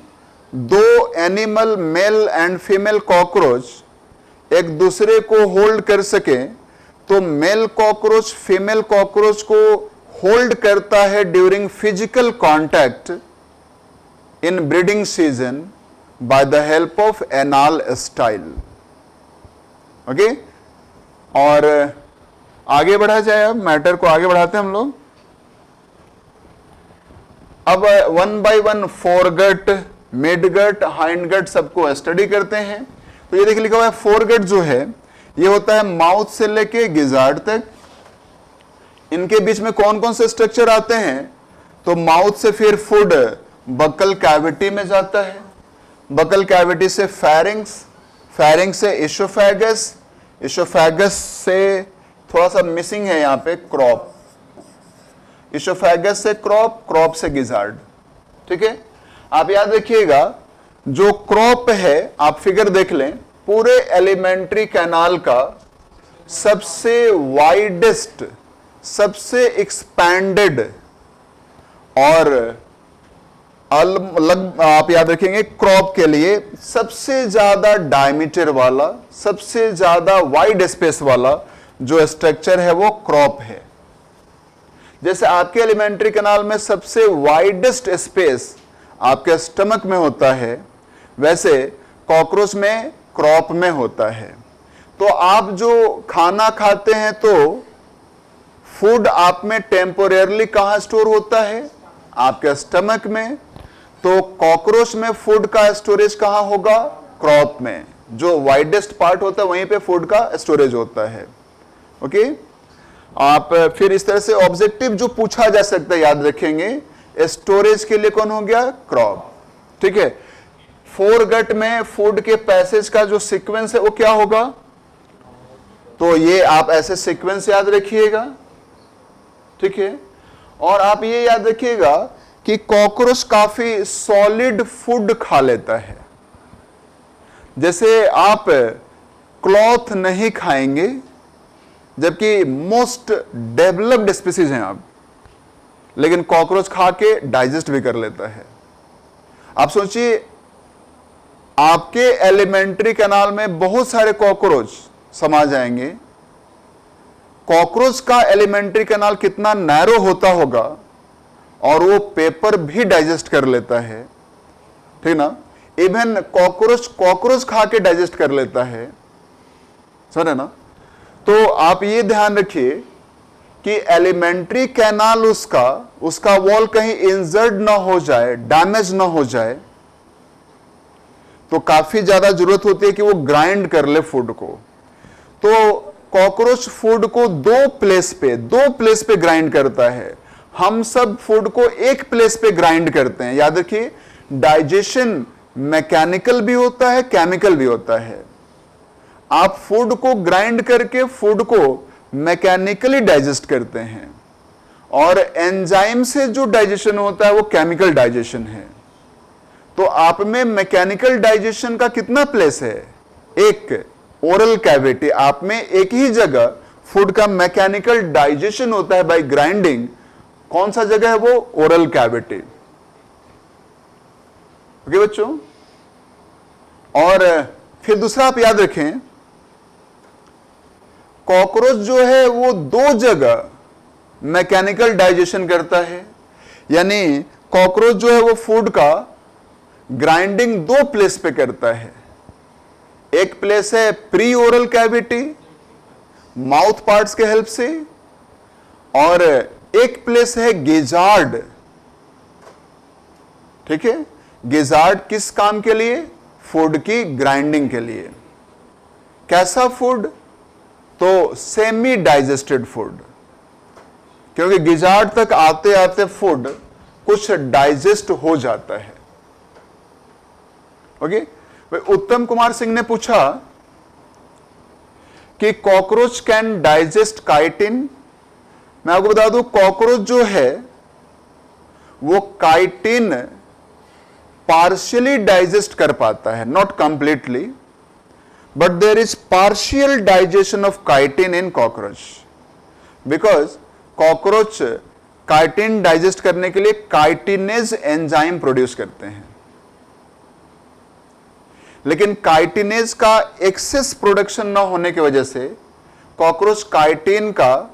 2 animal, male and female cockroach एक दूसरे को होल्ड कर सके तो मेल कॉकरोच फीमेल कॉकरोच को होल्ड करता है during physical contact in breeding season by the help of anal style, okay. और आगे बढ़ा जाए, अब मैटर को आगे बढ़ाते हैं हम लोग। अब 1 बाय 1 फोरगट, मिडगट, हाइंडगट सबको स्टडी करते हैं। तो ये देखिए लिखा हुआ है फोरगट जो है ये होता है माउथ से लेके गिजार्ड तक। इनके बीच में कौन कौन से स्ट्रक्चर आते हैं, तो माउथ से फिर फूड बकल कैविटी में जाता है, बकल कैविटी से फैरिंग्स, फैरिंग्स से इशोफेगस, इशोफेगस से थोड़ा सा मिसिंग है यहां पे क्रॉप, इसोफेगस से क्रॉप, क्रॉप से गिजार्ड। ठीक है, आप याद रखिएगा जो क्रॉप है, आप फिगर देख लें, पूरे एलिमेंट्री कैनाल का सबसे वाइडेस्ट, सबसे एक्सपैंडेड और आप याद रखेंगे क्रॉप के लिए सबसे ज्यादा डायमीटर वाला, सबसे ज्यादा वाइड स्पेस वाला जो स्ट्रक्चर है वो क्रॉप है। जैसे आपके एलिमेंट्री कैनाल में सबसे वाइडेस्ट स्पेस आपके स्टमक में होता है, वैसे कॉकरोच में क्रॉप में होता है। तो आप जो खाना खाते हैं तो फूड आप में टेम्पोरेरली कहां स्टोर होता है? आपके स्टमक में। तो कॉकरोच में फूड का स्टोरेज कहां होगा? क्रॉप में। जो वाइडेस्ट पार्ट होता है वहीं पे फूड का स्टोरेज होता है। ओके, आप फिर इस तरह से ऑब्जेक्टिव जो पूछा जा सकता है याद रखेंगे, स्टोरेज के लिए कौन हो गया? क्रॉप। ठीक है, फोरगट में फूड के पैसेज का जो सीक्वेंस है वो क्या होगा? तो ये आप ऐसे सीक्वेंस याद रखिएगा। ठीक है, और आप ये याद रखिएगा कि कॉकरोच काफी सॉलिड फूड खा लेता है। जैसे आप क्लॉथ नहीं खाएंगे, जबकि मोस्ट डेवलप्ड स्पीसीज हैं आप, लेकिन कॉकरोच खा के डाइजेस्ट भी कर लेता है। आप सोचिए, आपके एलिमेंट्री कैनाल में बहुत सारे कॉकरोच समा जाएंगे। कॉकरोच का एलिमेंट्री कैनाल कितना नैरो होता होगा, और वो पेपर भी डाइजेस्ट कर लेता है। ठीक ना, इवन कॉकरोच खा के डाइजेस्ट कर लेता है। सुने ना? तो आप ये ध्यान रखिए कि एलिमेंट्री कैनाल उसका वॉल कहीं इंजर्ड ना हो जाए, डैमेज ना हो जाए, तो काफी ज्यादा जरूरत होती है कि वो ग्राइंड कर ले फूड को। तो कॉकरोच फूड को दो प्लेस पे ग्राइंड करता है। हम सब फूड को एक प्लेस पे ग्राइंड करते हैं। याद रखिए, डाइजेशन मैकेनिकल भी होता है, केमिकल भी होता है। आप फूड को ग्राइंड करके फूड को मैकेनिकली डाइजेस्ट करते हैं, और एंजाइम से जो डाइजेशन होता है वो केमिकल डाइजेशन है। तो आप में मैकेनिकल डाइजेशन का कितना प्लेस है? एक, ओरल कैविटी। आप में एक ही जगह फूड का मैकेनिकल डाइजेशन होता है बाय ग्राइंडिंग। कौन सा जगह है वो? Oral cavity. ओके बच्चों, और फिर दूसरा आप याद रखें, कॉकरोच जो है वो दो जगह मैकेनिकल डाइजेशन करता है। यानी कॉकरोच जो है वो फूड का ग्राइंडिंग दो प्लेस पे करता है। एक प्लेस है pre oral cavity, mouth parts के हेल्प से, और एक प्लेस है गिजार्ड। ठीक है, गिजार्ड किस काम के लिए? फूड की ग्राइंडिंग के लिए। कैसा फूड? तो सेमी डाइजेस्टेड फूड, क्योंकि गिजार्ड तक आते आते फूड कुछ डाइजेस्ट हो जाता है। ओके, उत्तम कुमार सिंह ने पूछा कि कॉकरोच कैन डाइजेस्ट काइटिन। मैं आपको बता दूं, कॉकरोच जो है वो काइटिन पार्शियली डाइजेस्ट कर पाता है, not completely, but there is partial digestion of chitin in cockroach, because cockroach chitin digest करने के लिए काइटिनेज एंजाइम प्रोड्यूस करते हैं। लेकिन काइटिनेज का एक्सेस प्रोडक्शन ना होने की वजह से कॉकरोच काइटिन का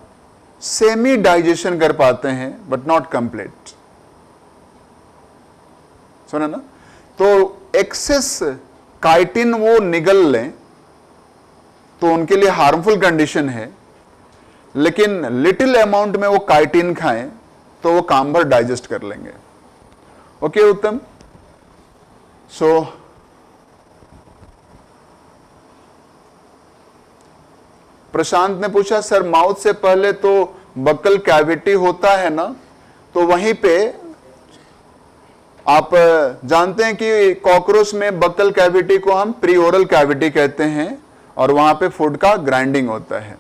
सेमी डाइजेशन कर पाते हैं, बट नॉट कंप्लीट। सुना ना? तो एक्सेस काइटिन वो निगल लें तो उनके लिए हार्मफुल कंडीशन है, लेकिन लिटिल अमाउंट में वो काइटिन खाएं तो वो काम भर डाइजेस्ट कर लेंगे। ओके उत्तम, सो प्रशांत ने पूछा, सर माउथ से पहले तो बक्कल कैविटी होता है ना, तो वहीं पे आप जानते हैं कि कॉकरोच में बक्कल कैविटी को हम प्री ओरल कैविटी कहते हैं, और वहां पे फूड का ग्राइंडिंग होता है।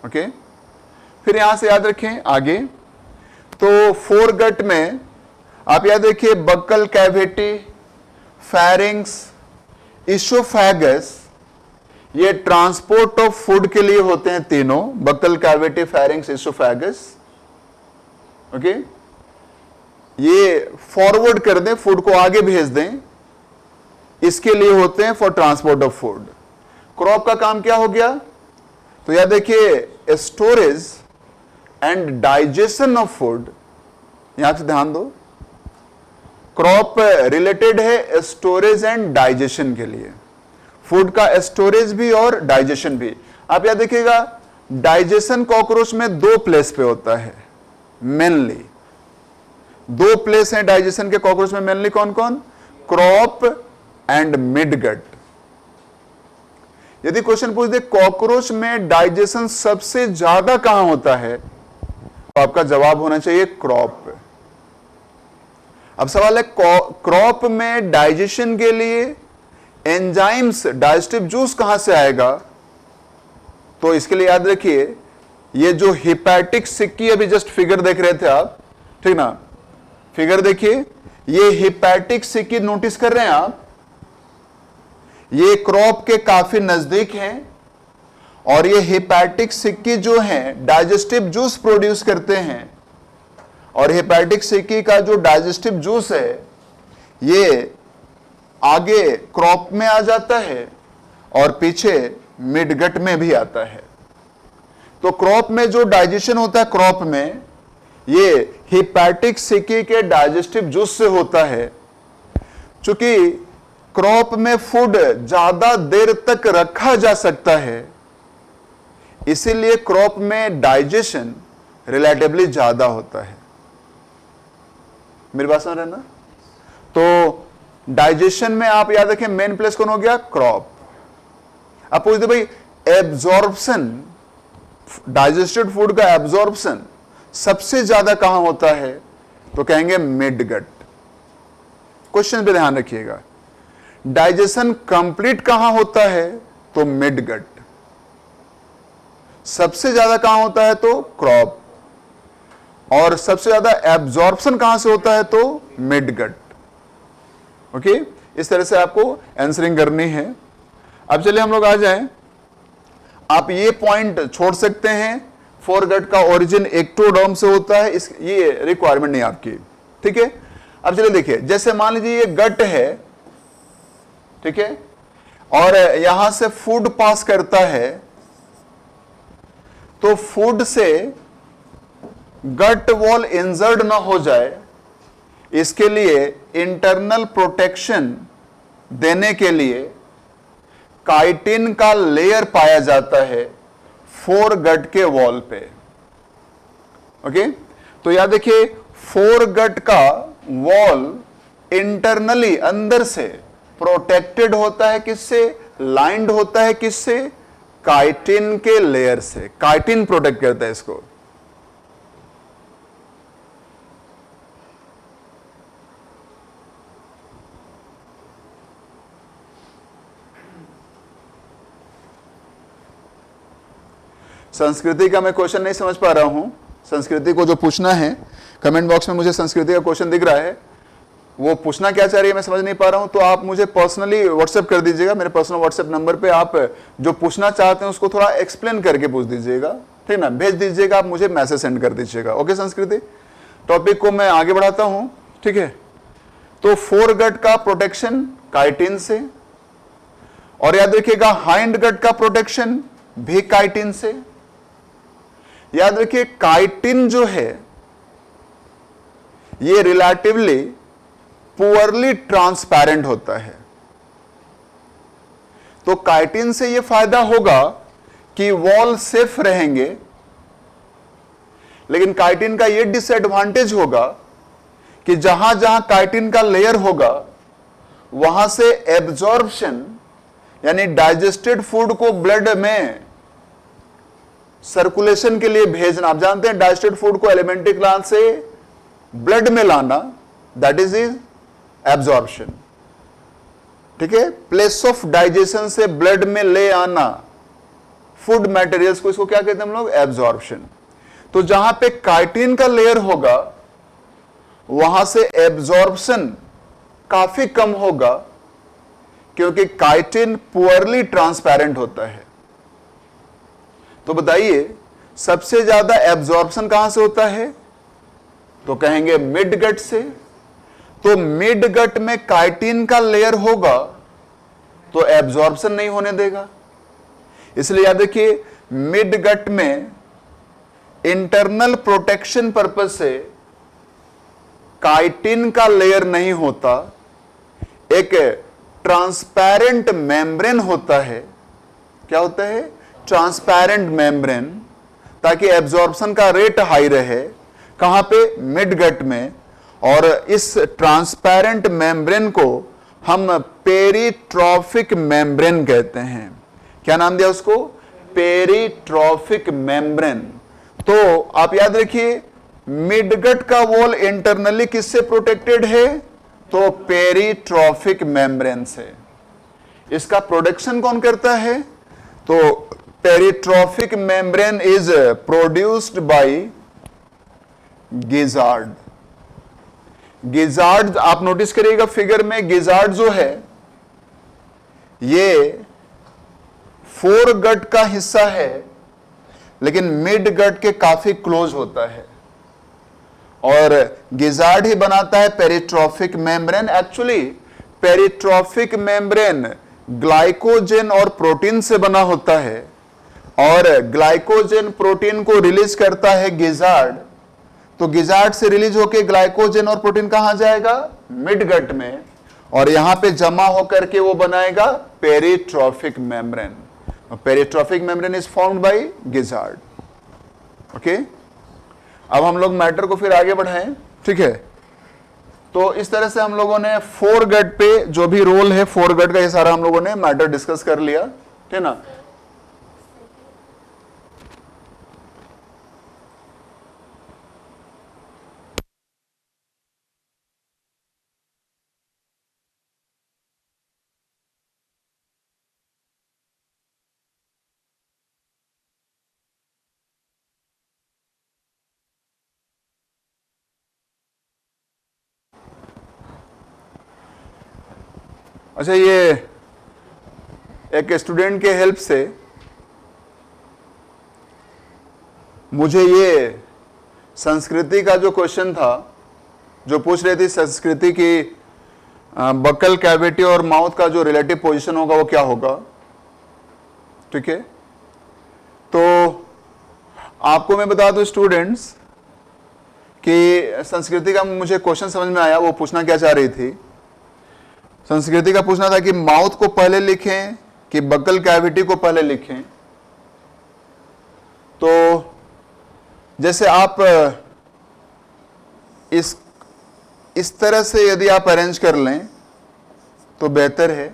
ओके, फिर यहां से याद रखें आगे तो फोरगट में आप यहां देखिए बक्कल कैविटी, फेरिंग्स, इसोफेगस, ये ट्रांसपोर्ट ऑफ फूड के लिए होते हैं तीनों, buccal cavity, pharynx, oesophagus. Okay, ये फॉरवर्ड कर दें, फूड को आगे भेज दें, इसके लिए होते हैं for transport of food. Crop का काम क्या हो गया? तो यह देखिए storage and digestion of food, यहां से ध्यान दो, क्रॉप रिलेटेड है स्टोरेज एंड डाइजेशन के लिए, फूड का स्टोरेज भी और डाइजेशन भी। आप यहां देखिएगा डाइजेशन कॉकरोच में दो प्लेस पे होता है मेनली, दो प्लेस हैं डाइजेशन के कॉकरोच में मेनली, कौन कौन? Crop and midgut. यदि क्वेश्चन पूछ दे कॉकरोच में डाइजेशन सबसे ज्यादा कहां होता है, तो आपका जवाब होना चाहिए क्रॉप पे। अब सवाल है क्रॉप में डाइजेशन के लिए एंजाइम्स, डाइजेस्टिव जूस कहां से आएगा? तो इसके लिए याद रखिए ये जो हिपैटिक सिक्की, अभी जस्ट फिगर देख रहे थे आप, ठीक ना, फिगर देखिए, ये हिपैटिक सिक्की नोटिस कर रहे हैं आप, ये क्रॉप के काफी नजदीक हैं, और ये हिपैटिक सिक्की जो है डाइजेस्टिव जूस प्रोड्यूस करते हैं, और हिपैटिक सिक्की का जो डाइजेस्टिव जूस है ये आगे क्रॉप में आ जाता है और पीछे मिडगट में भी आता है। तो क्रॉप में जो डाइजेशन होता है, क्रॉप में ये हिपैटिक सिक्की के डाइजेस्टिव जूस से होता है। चूंकि क्रॉप में फूड ज्यादा देर तक रखा जा सकता है, इसीलिए क्रॉप में डाइजेशन रिलेटिवली ज्यादा होता है। मेरी बात समझ रहे ना? तो डाइजेशन में आप याद रखें मेन प्लेस कौन हो गया? क्रॉप। आप पूछते भाई एब्जॉर्प्शन, डाइजेस्टेड फूड का एब्जॉर्प्शन सबसे ज्यादा कहां होता है? तो कहेंगे मिडगट। क्वेश्चन पे ध्यान रखिएगा, डाइजेशन कंप्लीट कहां होता है? तो मिडगट। सबसे ज्यादा कहां होता है? तो क्रॉप। और सबसे ज्यादा एब्जॉर्प्शन कहां से होता है? तो मिडगट। ओके, इस तरह से आपको आंसरिंग करनी है। अब चलिए हम लोग आ जाएं, आप ये पॉइंट छोड़ सकते हैं, फोरगट का ओरिजिन एक्टोडर्म से होता है, इस ये रिक्वायरमेंट नहीं आपकी, ठीक है। अब चलिए देखिए, जैसे मान लीजिए ये गट है, ठीक है, और यहां से फूड पास करता है, तो फूड से गट वॉल इंजर्ड ना हो जाए, इसके लिए इंटरनल प्रोटेक्शन देने के लिए काइटिन का लेयर पाया जाता है फोरगट के वॉल पे। ओके, तो यहां देखिए फोरगट का वॉल इंटरनली अंदर से प्रोटेक्टेड होता है, किससे? लाइंड होता है, किससे? काइटिन के लेयर से। काइटिन प्रोटेक्ट करता है इसको। संस्कृति का मैं क्वेश्चन नहीं समझ पा रहा हूं, संस्कृति को जो पूछना है कमेंट बॉक्स में, मुझे संस्कृति का क्वेश्चन दिख रहा है, वो पूछना क्या चाह रही है मैं समझ नहीं पा रहा हूं, तो आप मुझे पर्सनली व्हाट्सएप कर दीजिएगा, मेरे पर्सनल व्हाट्सएप नंबर पे आप जो पूछना चाहते हैं उसको थोड़ा एक्सप्लेन करके पूछ दीजिएगा, ठीक ना, भेज दीजिएगा, आप मुझे मैसेज सेंड कर दीजिएगा। ओके संस्कृति, टॉपिक को मैं आगे बढ़ाता हूं, ठीक है। तो फोरगट का प्रोटेक्शन काइटिन से, और याद रखिएगा हाइंड गट का प्रोटेक्शन भी काइटिन से। याद रखिए काइटिन जो है ये रिलेटिवली पुअरली ट्रांसपेरेंट होता है, तो काइटिन से ये फायदा होगा कि वॉल सेफ रहेंगे, लेकिन काइटिन का ये डिसएडवांटेज होगा कि जहां जहां काइटिन का लेयर होगा वहां से एब्जॉर्प्शन, यानी डाइजेस्टेड फूड को ब्लड में सर्कुलेशन के लिए भेजना, आप जानते हैं डाइजेस्टेड फूड को एलिमेंट्री ग्लैंड से ब्लड में लाना, दैट इज एब्जॉर्प्शन, ठीक है। प्लेस ऑफ डाइजेशन से ब्लड में ले आना फूड मटेरियल्स को, इसको क्या कहते हैं हम लोग? एब्जॉर्प्शन। तो जहां पे काइटिन का लेयर होगा वहां से एब्जॉर्प्शन काफी कम होगा, क्योंकि काइटिन पुअरली ट्रांसपेरेंट होता है। तो बताइए सबसे ज्यादा एब्जॉर्प्शन कहां से होता है? तो कहेंगे मिड गट से। तो मिड गट में काइटिन का लेयर होगा तो एब्जॉर्प्शन नहीं होने देगा। इसलिए याद रखिए, मिड गट में इंटरनल प्रोटेक्शन पर्पस से काइटिन का लेयर नहीं होता, एक ट्रांसपेरेंट मेम्ब्रेन होता है। क्या होता है? ट्रांसपेरेंट मेम्ब्रेन, ताकि एब्जॉर्प्शन का रेट हाई रहे। कहां पे? मिड गट में। और इस ट्रांसपेरेंट मेम्ब्रेन को हम पेरिट्रॉफिक मेम्ब्रेन कहते हैं। क्या नाम दिया उसको? पेरिट्रॉफिक मेम्ब्रेन। तो आप याद रखिए, मिडगट का वॉल इंटरनली किससे प्रोटेक्टेड है? तो पेरिट्रॉफिक मेम्ब्रेन से। इसका प्रोडक्शन कौन करता है? तो peritrophic membrane is produced by gizzard. Gizzard आप नोटिस करिएगा फिगर में, गिजार्ड जो है ये फोर गट का हिस्सा है, लेकिन मिड गट के काफी क्लोज होता है। और गिजार्ड ही बनाता है पेरिट्रॉफिक मेम्ब्रेन। एक्चुअली पेरिट्रॉफिक मेम्ब्रेन ग्लाइकोजन और प्रोटीन से बना होता है, और ग्लाइकोजन प्रोटीन को रिलीज करता है गिजार्ड। तो गिजार्ड से रिलीज होकर ग्लाइकोजन और प्रोटीन कहां जाएगा? मिड गट में, और यहां पे जमा होकर के वो बनाएगा peritrophic membrane. Peritrophic membrane is formed by gizzard. Okay, अब हम लोग मैटर को फिर आगे बढ़ाएं, ठीक है। तो इस तरह से हम लोगों ने फोर गट पे जो भी रोल है फोर गट का, ये सारा हम लोगों ने मैटर डिस्कस कर लिया, ठीक है ना। अच्छा, ये एक स्टूडेंट के हेल्प से मुझे ये संस्कृति का जो क्वेश्चन था, जो पूछ रही थी संस्कृति की बकल कैविटी और माउथ का जो रिलेटिव पोजीशन होगा वो क्या होगा, ठीक है। तो आपको मैं बता दूं स्टूडेंट्स कि संस्कृति का मुझे क्वेश्चन समझ में आया। वो पूछना क्या चाह रही थी? संस्कृति का पूछना था कि माउथ को पहले लिखें कि बकल कैविटी को पहले लिखें। तो जैसे आप इस तरह से यदि आप अरेंज कर लें तो बेहतर है।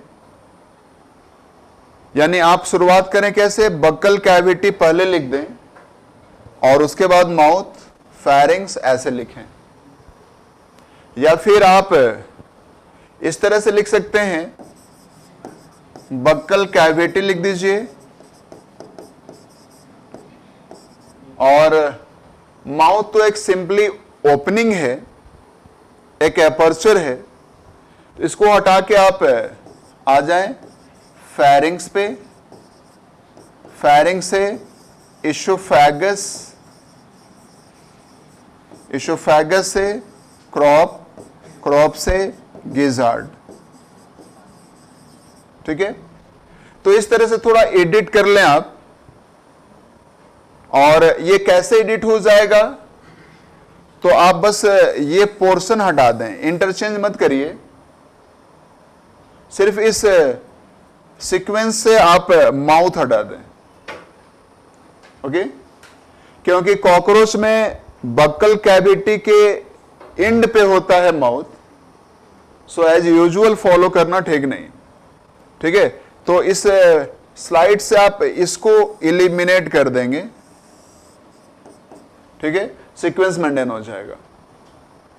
यानी आप शुरुआत करें कैसे? बकल कैविटी पहले लिख दें और उसके बाद माउथ, फेरिंग्स ऐसे लिखें। या फिर आप इस तरह से लिख सकते हैं, बक्कल कैविटी लिख दीजिए और माउथ तो एक सिंपली ओपनिंग है, एक एपर्चर है। इसको हटा के आप आ जाएं फेरिंग्स पे। फेरिंग्स से इशोफेगस, इशोफेगस से क्रॉप, क्रॉप से गिजार्ड, ठीक है। तो इस तरह से थोड़ा एडिट कर लें आप। और ये कैसे एडिट हो जाएगा? तो आप बस ये पोर्शन हटा दें, इंटरचेंज मत करिए। सिर्फ इस सीक्वेंस से आप माउथ हटा दें, ओके। क्योंकि कॉकरोच में बक्कल कैविटी के एंड पे होता है mouth, so as usual follow करना ठीक नहीं, ठीक है। तो इस स्लाइड से आप इसको इलिमिनेट कर देंगे, ठीक है, सीक्वेंस मेंटेन हो जाएगा।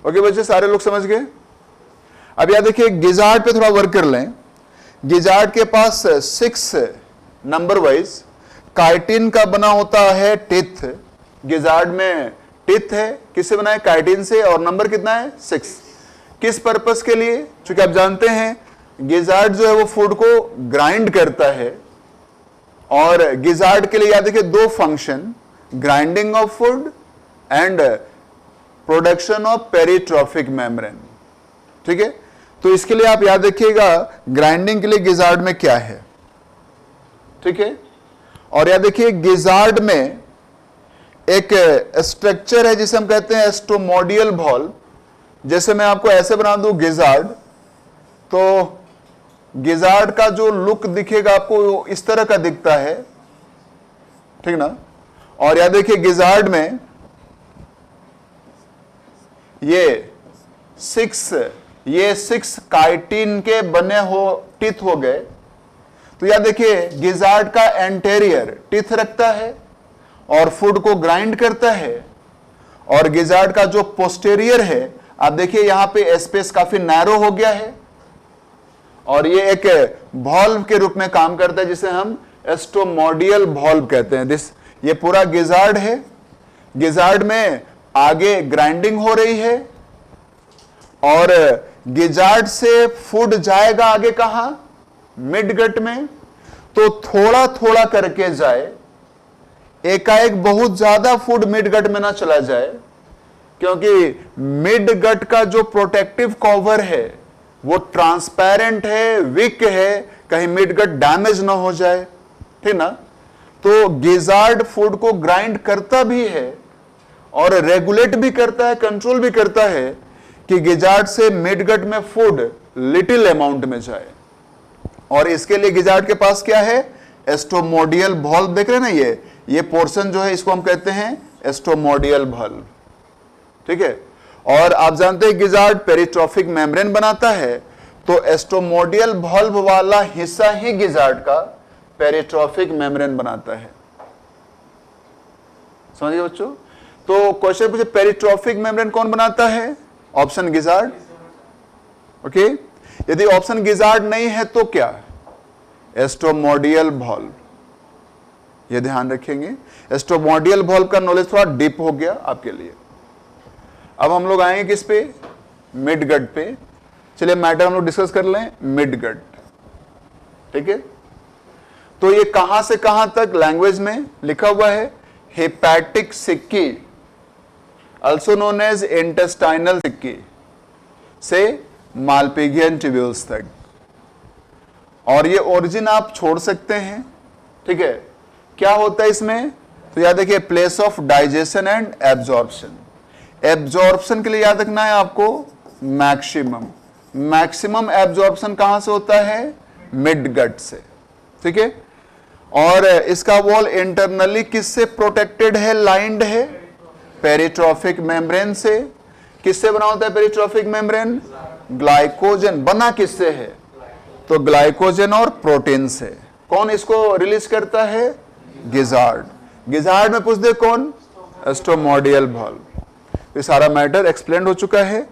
ओके बच्चे, सारे लोग समझ गए? अब यहां देखिए, गिजार्ड पे थोड़ा वर्क कर लें। गिजार्ड के पास 6 नंबर वाइज काइटिन का बना होता है टिथ, गिजार्ड में टिथ है, किससे बना है? काइटिन से, और नंबर कितना है? 6। किस पर्पस के लिए? क्योंकि आप जानते हैं गिजार्ड जो है वो फूड को ग्राइंड करता है, और गिजार्ड के लिए याद रखिए 2 function, grinding of food and production of peritrophic membrane. ठीक है, तो इसके लिए आप याद रखिएगा ग्राइंडिंग के लिए गिजार्ड में क्या है। ठीक है, और याद रखिए गिजार्ड में एक स्ट्रक्चर है जिसे हम कहते हैं एस्टोमोडियल वॉल्व। जैसे मैं आपको ऐसे बना दूं गिजार्ड, तो गिजार्ड का जो लुक दिखेगा आपको इस तरह का दिखता है, ठीक ना। और याद देखिए गिजार्ड में ये 6 काइटिन के बने हो टिथ हो गए। तो याद देखिए गिजार्ड का एंटेरियर टिथ रखता है और फूड को ग्राइंड करता है, और गिजार्ड का जो पोस्टेरियर है, आप देखिए यहां पे स्पेस काफी नैरो हो गया है, और ये एक वॉल्व के रूप में काम करता है जिसे हम एस्टोमोडियल वॉल्व कहते हैं। ये पूरा गिजार्ड है। गिजार्ड में आगे ग्राइंडिंग हो रही है, और गिजार्ड से फूड जाएगा आगे कहां? मिड गट में। तो थोड़ा थोड़ा करके जाए, एकाएक बहुत ज्यादा फूड मिड गट में ना चला जाए, क्योंकि मिड गट का जो प्रोटेक्टिव कवर है वो ट्रांसपेरेंट है, विक है, कहीं मिड गट डैमेज ना हो जाए, ठीक ना। तो गिजार्ड फूड को ग्राइंड करता भी है और रेगुलेट भी करता है, कंट्रोल भी करता है कि गिजार्ड से मिड गट में फूड लिटिल अमाउंट में जाए। और इसके लिए गिजार्ड के पास क्या है? एस्टोमोडियल वॉल्व। देख रहे हैं ना, ये पोर्शन जो है इसको हम कहते हैं एस्टोमोडियल वॉल्व। ठीक है, और आप जानते हैं गिजार्ड पेरिट्रॉफिक मेम्ब्रेन बनाता है, तो एस्टोमोडियल वॉल्व वाला हिस्सा ही गिजार्ड का पेरिट्रॉफिक मेम्ब्रेन बनाता है। समझिए बच्चों। तो क्वेश्चन पूछे पेरिट्रॉफिक मेम्ब्रेन कौन बनाता है? Option gizzard. ओके, यदि ऑप्शन गिजार्ड नहीं है तो क्या? एस्टोमोडियल वॉल्व। ये ध्यान रखेंगे, एस्टोमोडियल वॉल्व का नॉलेज थोड़ा डीप हो गया आपके लिए। अब हम लोग आएंगे किस पे? मिड गट पे। चलिए मैटर हम लोग डिस्कस कर लें, मिड गट। ठीक है, तो ये कहां से कहां तक लैंग्वेज में लिखा हुआ है? हेपेटिक सिक्की, also known as intestinal सिक्की, से मालपिगियन ट्यूब्यूल्स तक। और ये ओरिजिन आप छोड़ सकते हैं। ठीक है, क्या होता है इसमें? तो याद रखिए place of digestion and absorption. Absorption के लिए याद रखना है आपको मैक्सिमम एब्जॉर्प्शन कहां से होता है? मिड गट से। ठीक है, और इसका वॉल इंटरनली किससे प्रोटेक्टेड है? लाइंड है पेरिट्रॉफिक मेम्ब्रेन से। किससे बना होता है पेरिट्रॉफिक मेम्ब्रेन? ग्लाइकोजन। बना किससे है? तो ग्लाइकोजन और प्रोटीन से। कौन इसको रिलीज करता है? गिजार्ड। गिजार्ड में पूछ दे कौन? एस्टोमोडियल वॉल्व। ये सारा मैटर एक्सप्लेन हो चुका है।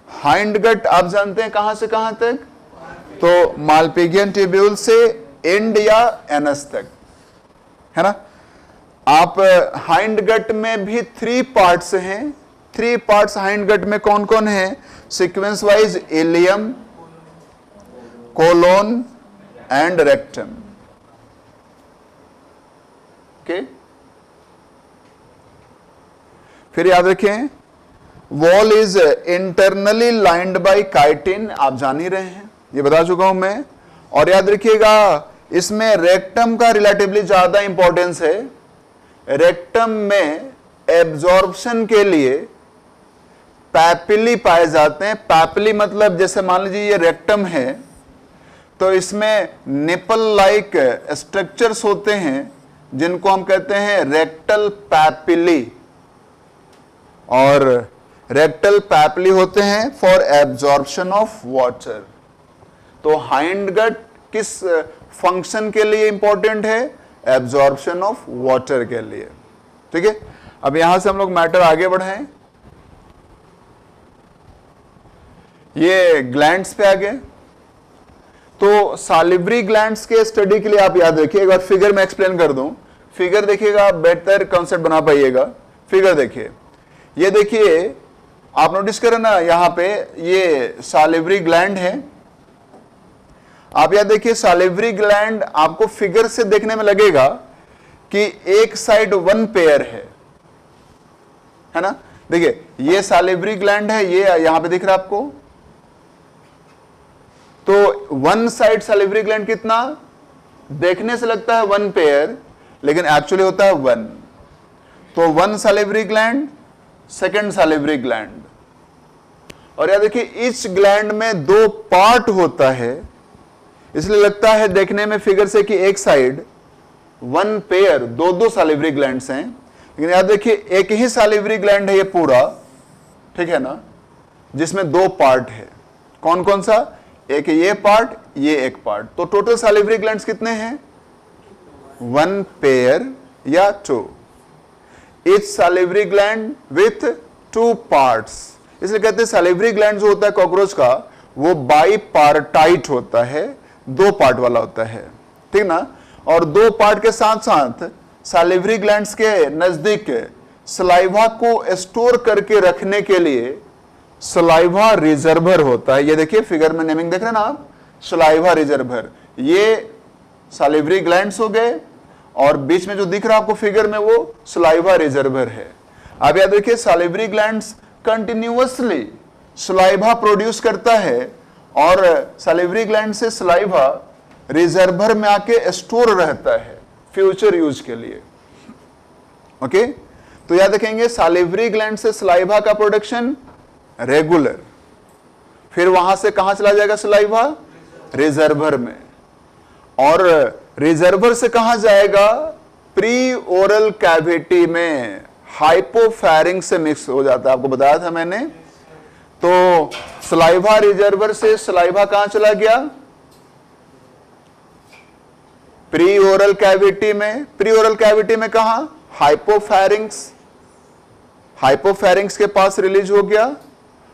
हाइंड गट आप जानते हैं कहां से कहां तक? तो मालपिगियन ट्यूब्यूल से एंड या एनस तक, है ना। आप हाइंड गट में भी 3 पार्ट्स हैं। 3 पार्ट्स हाइंड गट में कौन कौन है? Sequence wise ileum, colon and rectum. Okay, फिर याद रखें wall is internally lined by chitin. आप जान ही रहे हैं, ये बता चुका हूं मैं। और याद रखिएगा इसमें रेक्टम का रिलेटिवली ज्यादा इंपॉर्टेंस है। रेक्टम में एब्जॉर्प्शन के लिए पैपिली पाए जाते हैं। पैपिली मतलब जैसे मान लीजिए ये रेक्टम है, तो इसमें निपल लाइक स्ट्रक्चर्स होते हैं जिनको हम कहते हैं रेक्टल पैपिली, और रेक्टल पैपिली होते हैं फॉर एब्जॉर्प्शन ऑफ वाटर। तो हाइंड गट किस फंक्शन के लिए इंपॉर्टेंट है? एब्जॉर्प्शन ऑफ वाटर के लिए। ठीक है, अब यहां से हम लोग मैटर आगे बढ़ाएं। ये ग्लैंड्स पे आ गए। तो सालिवरी ग्लैंड्स के स्टडी के लिए आप याद रखिए, एक बार फिगर में एक्सप्लेन कर दूं। फिगर देखिएगा, आप बेहतर कॉन्सेप्ट बना पाइएगा। फिगर देखिए, ये देखिए आप नोटिस करें ना, यहां पे ये सालिवरी ग्लैंड है। आप यहां देखिए सालिवरी ग्लैंड आपको फिगर से देखने में लगेगा कि एक साइड वन पेयर है ना। देखिए ये सालिवरी ग्लैंड है, ये यहां पे दिख रहा है आपको। तो वन साइड सालिवरी ग्लैंड कितना, देखने से लगता है वन पेयर, लेकिन एक्चुअली होता है वन। तो वन सालिवरी ग्लैंड, सेकेंड सालिवरी ग्लैंड। और यहां देखिए इस ग्लैंड में दो पार्ट होता है, इसलिए लगता है देखने में फिगर से कि एक साइड वन पेयर, दो दो सालिवरी ग्लैंड्स हैं, लेकिन याद देखिए एक ही सालिवरी ग्लैंड है ये पूरा, ठीक है ना, जिसमें दो पार्ट है। कौन कौन सा, एक ये पार्ट, ये एक पार्ट। तो टोटल सालिवरी ग्लैंड्स कितने हैं, वन पेयर या two. Each salivary gland with two parts, इसलिए कहते हैं सालिवरी ग्लैंड जो होता है कॉकरोच का वो बाइपार्टाइट होता है, दो पार्ट वाला होता है, ठीक ना। और दो पार्ट के साथ साथ सालिवरी ग्लैंड्स के नजदीक सलाइवा को स्टोर करके रखने के लिए सलाइवा रिजर्वर होता है। ये देखिए फिगर में नेमिंग देख रहे हैं ना आप, सलाइवा रिजर्वर। ये सालिवरी ग्लैंड्स हो गए और बीच में जो दिख रहा है आपको फिगर में वो सलाइवा रिजर्वर है। आप याद रखिए सालिवरी ग्लैंड्स कंटिन्यूअसली सलाइवा प्रोड्यूस करता है और सालिवरी ग्लैंड से सलाइवा रिजर्वर में आके स्टोर रहता है फ्यूचर यूज के लिए। ओके, तो याद रखेंगे सालिवरी ग्लैंड से सलाइवा का प्रोडक्शन रेगुलर, फिर वहां से कहां चला जाएगा सलाइवा, रिजर्वर में, और रिजर्वर से कहां जाएगा, प्री ओरल कैविटी में, हाइपोफैरिंक्स से मिक्स हो जाता है, आपको बताया था मैंने। तो सलाइवा रिजर्वर से सलाइवा कहां चला गया, प्री ओरल कैविटी में। प्री ओरल कैविटी में कहां, हाइपोफैरिंक्स, हाइपोफैरिंक्स के पास रिलीज हो गया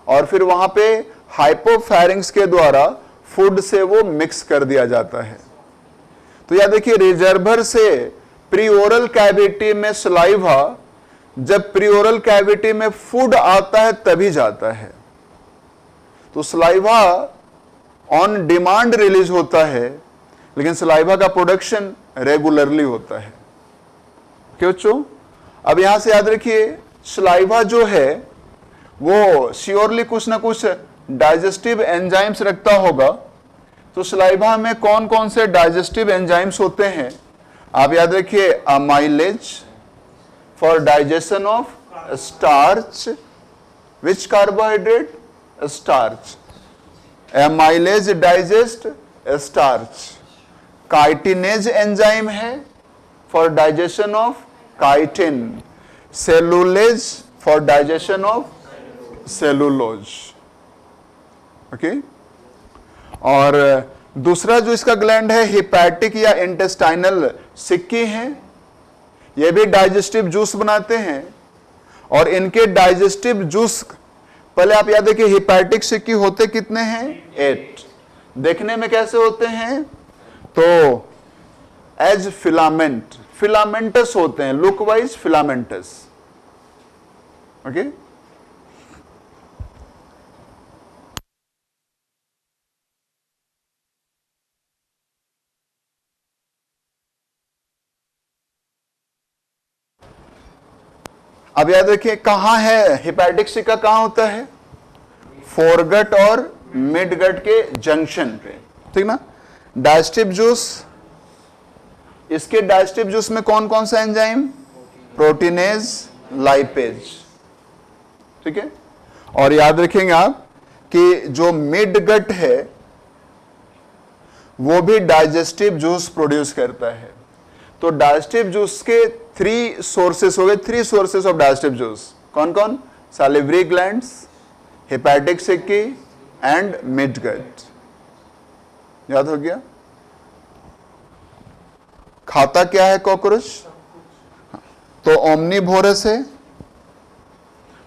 और फिर वहां पे हाइपोफैरिंक्स के द्वारा फूड से वो मिक्स कर दिया जाता है। तो याद देखिए रिजर्वर से प्री ओरल कैविटी में सलाइवा, जब प्री ओरल कैविटी में फूड आता है तभी जाता है। तो सलाइवा ऑन डिमांड रिलीज होता है, लेकिन सलाइवा का प्रोडक्शन रेगुलरली होता है। क्यों बच्चों, अब यहां से याद रखिए सलाइवा जो है वो श्योरली कुछ ना कुछ डाइजेस्टिव एंजाइम्स रखता होगा। तो सलाइवा में कौन कौन से डाइजेस्टिव एंजाइम्स होते हैं, आप याद रखिए amylase for digestion of starch, which carbohydrate, starch, amylase digest starch. Chitinase enzyme है for digestion of chitin, cellulase for digestion of cellulose. Okay, और दूसरा जो इसका ग्लैंड है हिपैटिक या इंटेस्टाइनल सिक्की है, ये भी डाइजेस्टिव जूस बनाते हैं। और इनके डाइजेस्टिव जूस, पहले आप याद रखिए हिपैटिक सिक्की होते कितने हैं, 8। देखने में कैसे होते हैं, तो एज फिलामेंट, फिलामेंटस होते हैं, लुक वाइज फिलामेंटस। ओके, अब याद रखिए कहां है हिपैटिक सिक्का, कहां होता है, फोरगट और मिडगट के जंक्शन पे, ठीक ना। डाइजेस्टिव जूस, इसके डाइजेस्टिव जूस में कौन कौन सा एंजाइम, प्रोटीनेज, लाइपेज, ठीक है। और याद रखेंगे आप कि जो मिडगट है वो भी डाइजेस्टिव जूस प्रोड्यूस करता है। तो डाइजेस्टिव जूस के 3 सोर्सेस हो गए, 3 सोर्सेस ऑफ डाइजेस्टिव जूस, कौन कौन, salivary glands, hepatic caeca and midgut. याद हो गया। खाता क्या है कॉकरोच, तो ओमनीवोरस है,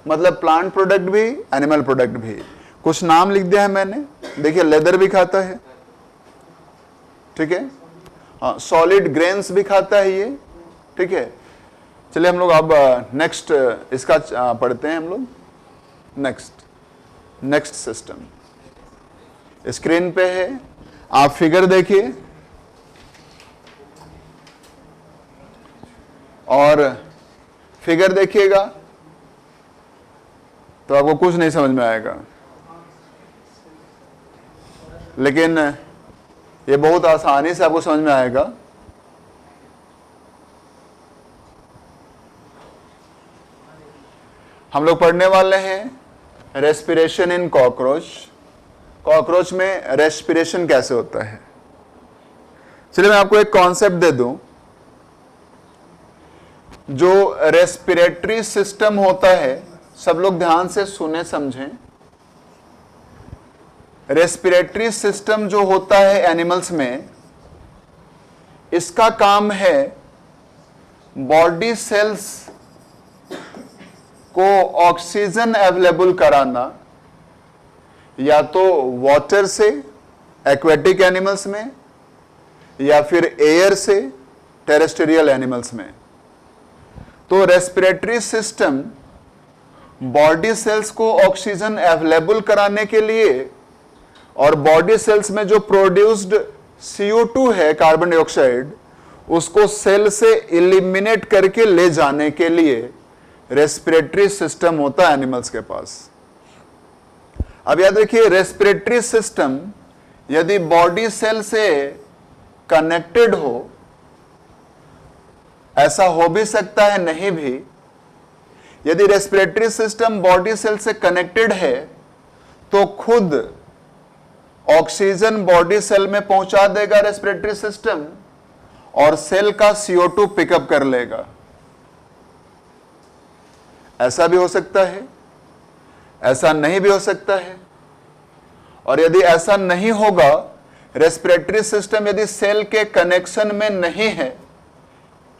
मतलब प्लांट प्रोडक्ट भी एनिमल प्रोडक्ट भी। कुछ नाम लिख दिया है मैंने, देखिए लेदर भी खाता है, ठीक है, हाँ, सॉलिड ग्रेन्स भी खाता है ये, ठीक है, चलिए हम लोग अब नेक्स्ट इसका पढ़ते हैं हम लोग। नेक्स्ट सिस्टम स्क्रीन पे है, आप फिगर देखिए और फिगर देखिएगा तो आपको कुछ नहीं समझ में आएगा, लेकिन ये बहुत आसानी से आपको समझ में आएगा। हम लोग पढ़ने वाले हैं रेस्पिरेशन इन कॉकरोच। कॉकरोच में रेस्पिरेशन कैसे होता है। चलिए मैं आपको एक कॉन्सेप्ट दे दूं। जो रेस्पिरेटरी सिस्टम होता है, सब लोग ध्यान से सुने समझें। रेस्पिरेटरी सिस्टम जो होता है एनिमल्स में, इसका काम है बॉडी सेल्स को ऑक्सीजन अवेलेबल कराना, या तो वाटर से एक्वेटिक एनिमल्स में या फिर एयर से टेरेस्ट्रियल एनिमल्स में। तो रेस्पिरेटरी सिस्टम बॉडी सेल्स को ऑक्सीजन अवेलेबल कराने के लिए और बॉडी सेल्स में जो प्रोड्यूस्ड CO2 है, कार्बन डाइऑक्साइड, उसको सेल से इलिमिनेट करके ले जाने के लिए रेस्पिरेटरी सिस्टम होता है एनिमल्स के पास। अब याद रखिए, रेस्पिरेटरी सिस्टम यदि बॉडी सेल से कनेक्टेड हो, ऐसा हो भी सकता है नहीं भी। यदि रेस्पिरेटरी सिस्टम बॉडी सेल से कनेक्टेड है तो खुद ऑक्सीजन बॉडी सेल में पहुंचा देगा रेस्पिरेटरी सिस्टम और सेल का CO2 पिकअप कर लेगा। ऐसा भी हो सकता है, ऐसा नहीं भी हो सकता है। और यदि ऐसा नहीं होगा, रेस्पिरेटरी सिस्टम यदि सेल के कनेक्शन में नहीं है,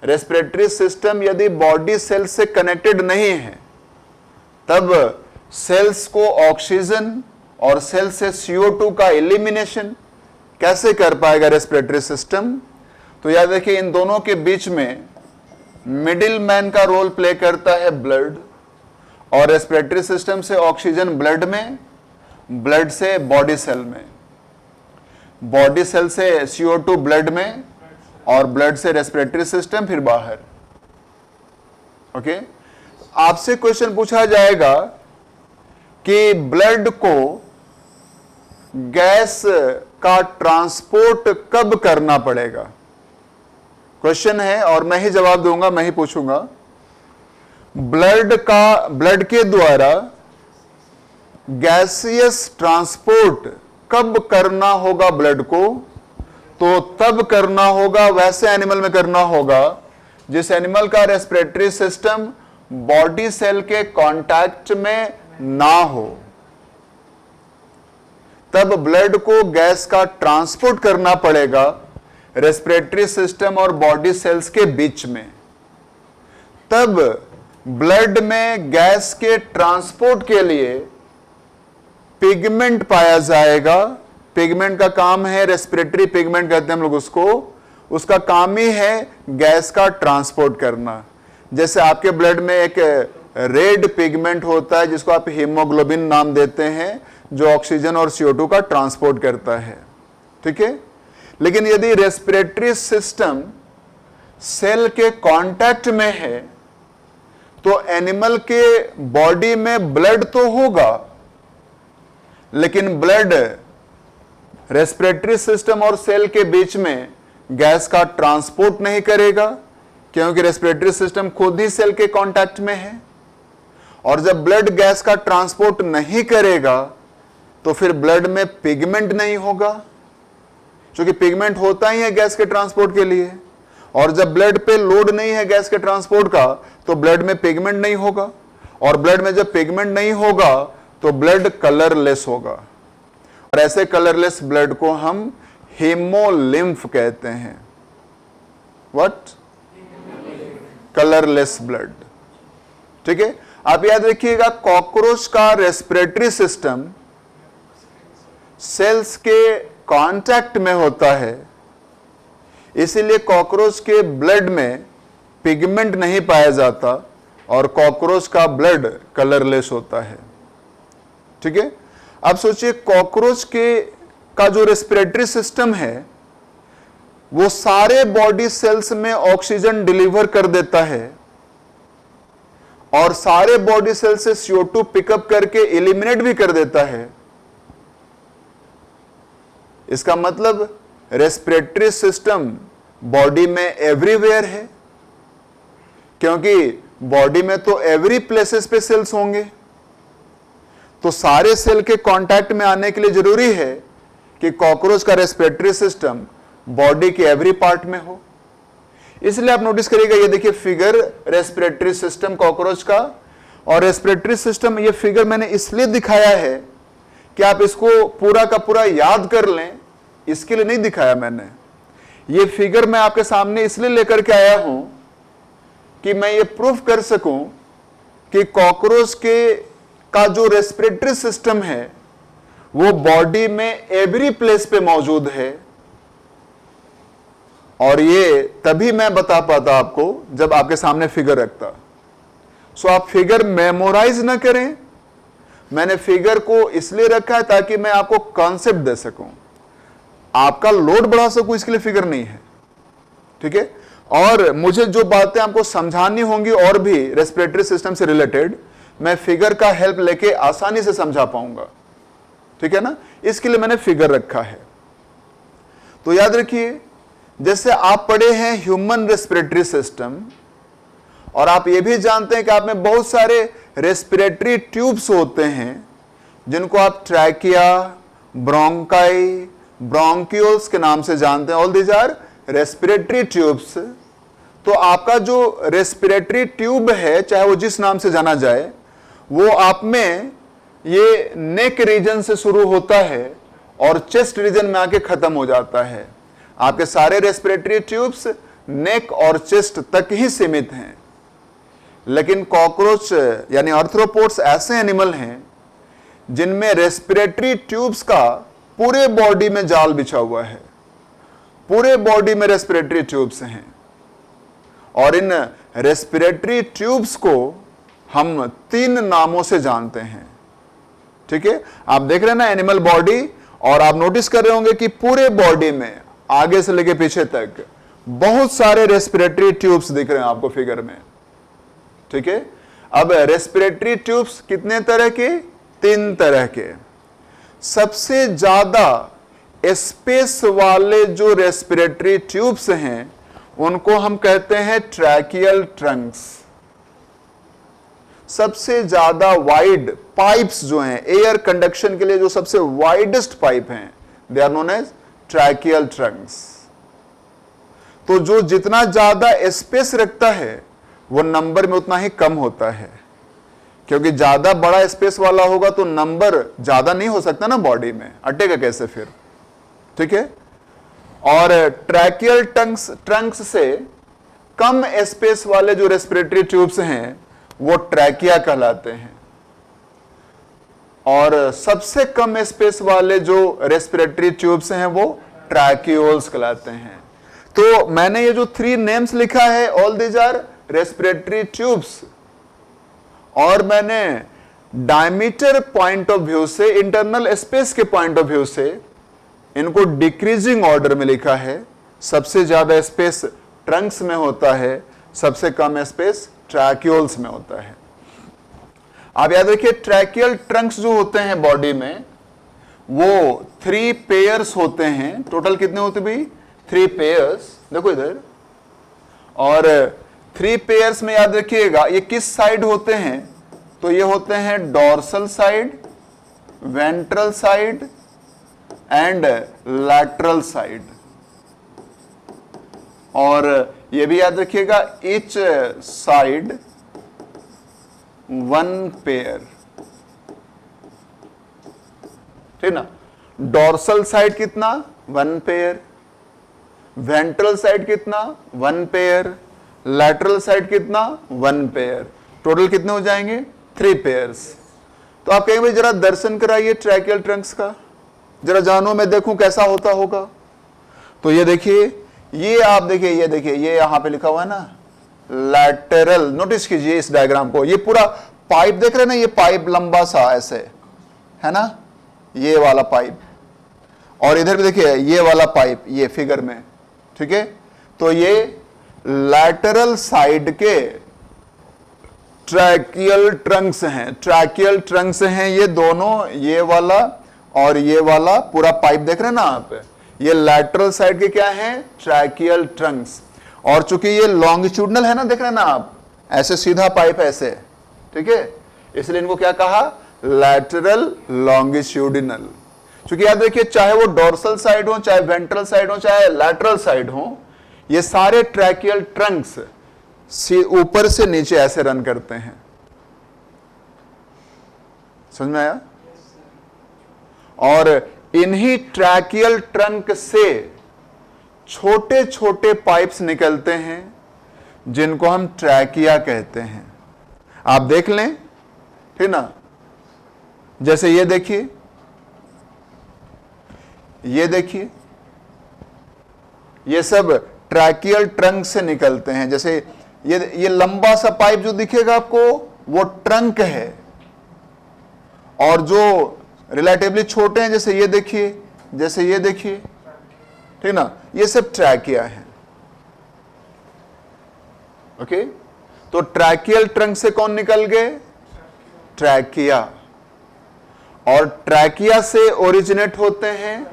रेस्पिरेटरी सिस्टम यदि बॉडी सेल से कनेक्टेड नहीं है, तब सेल्स को ऑक्सीजन और सेल से CO2 का एलिमिनेशन कैसे कर पाएगा रेस्पिरेटरी सिस्टम। तो याद रखिए, इन दोनों के बीच में मिडिल मैन का रोल प्ले करता है ब्लड, और रेस्पिरेटरी सिस्टम से ऑक्सीजन ब्लड में, ब्लड से बॉडी सेल में, बॉडी सेल से CO2 ब्लड में, और ब्लड से रेस्पिरेटरी सिस्टम, फिर बाहर। ओके, आपसे क्वेश्चन पूछा जाएगा कि ब्लड को गैस का ट्रांसपोर्ट कब करना पड़ेगा। क्वेश्चन है और मैं ही जवाब दूंगा, मैं ही पूछूंगा। ब्लड के द्वारा गैसियस ट्रांसपोर्ट कब करना होगा ब्लड को, तो तब करना होगा, वैसे एनिमल में करना होगा जिस एनिमल का रेस्पिरेटरी सिस्टम बॉडी सेल के कांटेक्ट में ना हो। तब ब्लड को गैस का ट्रांसपोर्ट करना पड़ेगा रेस्पिरेटरी सिस्टम और बॉडी सेल्स के बीच में। तब ब्लड में गैस के ट्रांसपोर्ट के लिए पिगमेंट पाया जाएगा। पिगमेंट का काम है, रेस्पिरेटरी पिगमेंट कहते हैं हम लोग उसको, उसका काम ही है गैस का ट्रांसपोर्ट करना। जैसे आपके ब्लड में एक रेड पिगमेंट होता है जिसको आप हीमोग्लोबिन नाम देते हैं, जो ऑक्सीजन और CO2 का ट्रांसपोर्ट करता है। ठीक है, लेकिन यदि रेस्पिरेटरी सिस्टम सेल के कांटेक्ट में है तो एनिमल के बॉडी में ब्लड तो होगा, लेकिन ब्लड रेस्पिरेटरी सिस्टम और सेल के बीच में गैस का ट्रांसपोर्ट नहीं करेगा, क्योंकि रेस्पिरेटरी सिस्टम खुद ही सेल के कांटेक्ट में है। और जब ब्लड गैस का ट्रांसपोर्ट नहीं करेगा तो फिर ब्लड में पिगमेंट नहीं होगा, क्योंकि पिगमेंट होता ही है गैस के ट्रांसपोर्ट के लिए। और जब ब्लड पे लोड नहीं है गैस के ट्रांसपोर्ट का, तो ब्लड में पिगमेंट नहीं होगा, और ब्लड में जब पिगमेंट नहीं होगा तो ब्लड कलरलेस होगा। और ऐसे कलरलेस ब्लड को हम हीमोलिम्फ कहते हैं। व्हाट? Colourless blood. ठीक है, आप याद रखिएगा, कॉकरोच का रेस्पिरेटरी सिस्टम सेल्स के कांटेक्ट में होता है, इसीलिए कॉकरोच के ब्लड में पिगमेंट नहीं पाया जाता और कॉकरोच का ब्लड कलरलेस होता है। ठीक है, अब सोचिए कॉकरोच का जो रेस्पिरेटरी सिस्टम है वो सारे बॉडी सेल्स में ऑक्सीजन डिलीवर कर देता है और सारे बॉडी सेल से CO2 पिकअप करके एलिमिनेट भी कर देता है। इसका मतलब रेस्पिरेटरी सिस्टम बॉडी में एवरीवेयर है, क्योंकि बॉडी में तो एवरी प्लेसेस पे सेल्स होंगे, तो सारे सेल के कांटेक्ट में आने के लिए जरूरी है कि कॉकरोच का रेस्पिरेटरी सिस्टम बॉडी के एवरी पार्ट में हो। इसलिए आप नोटिस करिएगा, ये देखिए फिगर रेस्पिरेटरी सिस्टम कॉकरोच का, और रेस्पिरेटरी सिस्टम ये फिगर मैंने इसलिए दिखाया है कि आप इसको पूरा का पूरा याद कर लें, इसके लिए नहीं दिखाया मैंने। ये फिगर मैं आपके सामने इसलिए लेकर के आया हूं कि मैं ये प्रूफ कर सकूं कि कॉकरोच का जो रेस्पिरेटरी सिस्टम है वो बॉडी में एवरी प्लेस पे मौजूद है, और ये तभी मैं बता पाता आपको जब आपके सामने फिगर रखता। सो आप फिगर मेमोराइज ना करें, मैंने फिगर को इसलिए रखा है ताकि मैं आपको कॉन्सेप्ट दे सकूं, आपका लोड बढ़ा सकूं, इसके लिए फिगर नहीं है। ठीक है, और मुझे जो बातें आपको समझानी होंगी और भी रेस्पिरेटरी सिस्टम से रिलेटेड, मैं फिगर का हेल्प लेके आसानी से समझा पाऊंगा। ठीक है ना, इसके लिए मैंने फिगर रखा है। तो याद रखिए, जैसे आप पढ़े हैं ह्यूमन रेस्पिरेटरी सिस्टम, और आप ये भी जानते हैं कि आप में बहुत सारे रेस्पिरेटरी ट्यूब्स होते हैं जिनको आप ट्रैकिया, ब्रोंकाई, ब्रोंक्यूल्स के नाम से जानते हैं। All these are respiratory tubes. तो आपका जो रेस्पिरेटरी ट्यूब है, चाहे वो जिस नाम से जाना जाए, वो आप में ये नेक रीजन से शुरू होता है और चेस्ट रीजन में आके खत्म हो जाता है। आपके सारे रेस्पिरेटरी ट्यूब्स नेक और चेस्ट तक ही सीमित हैं, लेकिन कॉकरोच यानी आर्थ्रोपोड्स ऐसे एनिमल हैं जिनमें रेस्पिरेटरी ट्यूब्स का पूरे बॉडी में जाल बिछा हुआ है, पूरे बॉडी में रेस्पिरेटरी ट्यूब्स हैं, और इन रेस्पिरेटरी ट्यूब्स को हम 3 नामों से जानते हैं। ठीक है, आप देख रहे हैं ना एनिमल बॉडी, और आप नोटिस कर रहे होंगे कि पूरे बॉडी में आगे से लेके पीछे तक बहुत सारे रेस्पिरेटरी ट्यूब्स दिख रहे हैं आपको फिगर में। ठीक है, अब रेस्पिरेटरी ट्यूब्स कितने तरह के? 3 तरह के। सबसे ज्यादा स्पेस वाले जो रेस्पिरेटरी ट्यूब्स हैं उनको हम कहते हैं ट्रैकियल ट्रंक्स। सबसे ज्यादा वाइड पाइप्स जो हैं एयर कंडक्शन के लिए, जो सबसे वाइडेस्ट पाइप हैं, they are known as tracheal trunks. तो जो जितना ज्यादा स्पेस रखता है वो नंबर में उतना ही कम होता है, क्योंकि ज्यादा बड़ा स्पेस वाला होगा तो नंबर ज्यादा नहीं हो सकता ना बॉडी में, अटेगा कैसे फिर। ठीक है, और ट्रैकियल ट्रंक्स से कम स्पेस वाले जो रेस्पिरेटरी ट्यूब्स हैं वो ट्रैकिया कहलाते हैं, और सबसे कम स्पेस वाले जो रेस्पिरेटरी ट्यूब्स हैं वो ट्रैक्यूल्स कहलाते हैं। तो मैंने ये जो 3 नेम्स लिखा है, all these are respiratory tubes, और मैंने डायमीटर पॉइंट ऑफ व्यू से, इंटरनल स्पेस के पॉइंट ऑफ व्यू से इनको डिक्रीजिंग ऑर्डर में लिखा है। सबसे ज्यादा स्पेस ट्रंक्स में होता है, सबसे कम स्पेस ट्रैक्यूल्स में होता है। आप याद रखिए, ट्रैकियल ट्रंक्स जो होते हैं बॉडी में वो 3 पेयर्स होते हैं। टोटल कितने होते भाई? 3 पेयर्स। देखो इधर, और 3 पेयर्स में याद रखिएगा ये किस साइड होते हैं? तो ये होते हैं dorsal side, ventral side and lateral side. और ये भी याद रखिएगा, ईच साइड 1 पेयर। ठीक ना, डॉर्सल साइड कितना? 1 पेयर, वेंट्रल साइड कितना? 1 पेयर, लैटरल साइड कितना? 1 पेयर। टोटल कितने हो जाएंगे? 3 पेयर्स। तो आप कहेंगे भाई जरा दर्शन कराइए ट्रैकियल ट्रंक्स का, जरा जानो मैं देखूं कैसा होता होगा। तो ये देखिए, ये आप देखिए, ये देखिए, ये यहां पे लिखा हुआ है ना लैटरल, नोटिस कीजिए इस डायग्राम को, ये पूरा पाइप देख रहे हैं ना, ये पाइप लंबा सा ऐसे है ना, ये वाला पाइप, और इधर भी देखिए ये वाला पाइप, ये फिगर में, ठीक है। तो ये लैटरल साइड के ट्रैकियल ट्रंक्स हैं, ट्रैकियल ट्रंक्स हैं ये दोनों, ये वाला और ये वाला पूरा पाइप देख रहे हैं ना आप, ये लैटरल साइड के क्या हैं, ट्रैकियल ट्रंक्स। और चूंकि ये लॉन्गिट्यूडनल है ना, देख रहे हैं ना आप, ऐसे सीधा पाइप ऐसे, ठीक है, इसलिए इनको क्या कहा, लैटरल लॉन्गिट्यूडिनल। क्योंकि याद देखिए, चाहे वो डोर्सल साइड हो, चाहे वेंट्रल साइड हो, चाहे लैटरल साइड हो, ये सारे ट्रैकियल ट्रंक्स ऊपर से नीचे ऐसे रन करते हैं। समझ में आया? और इन्हीं ट्रैकियल ट्रंक से छोटे छोटे पाइप्स निकलते हैं जिनको हम ट्रैकिया कहते हैं। आप देख लें, ठीक ना, जैसे ये देखिए, ये देखिए, ये सब ट्रैकियल ट्रंक से निकलते हैं। जैसे ये लंबा सा पाइप जो दिखेगा आपको, वो ट्रंक है, और जो रिलेटिवली छोटे हैं, जैसे ये देखिए, जैसे ये देखिए, ठीक ना, ये सब ट्रैकिया है। ओके, तो ट्रैकियल ट्रंक से कौन निकल गए, ट्रैकिया, और ट्रैकिया से ओरिजिनेट होते हैं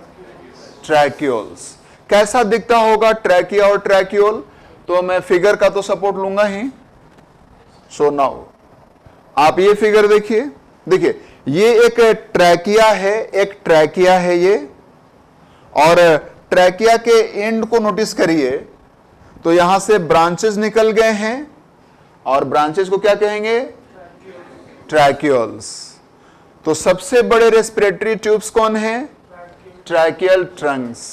ट्रैक्यूल्स। कैसा दिखता होगा ट्रैकिया और ट्रैक्यूल, तो मैं फिगर का तो सपोर्ट लूंगा ही। सो नाउ आप ये फिगर देखिए, देखिए ये एक ट्रैकिया है, एक ट्रैकिया है ये, और ट्रैकिया के एंड को नोटिस करिए, तो यहां से ब्रांचेस निकल गए हैं, और ब्रांचेस को क्या कहेंगे, ट्रैक्यूल्स। तो सबसे बड़े रेस्पिरेटरी ट्यूब्स कौन है, ट्रैकियल ट्रंक्स,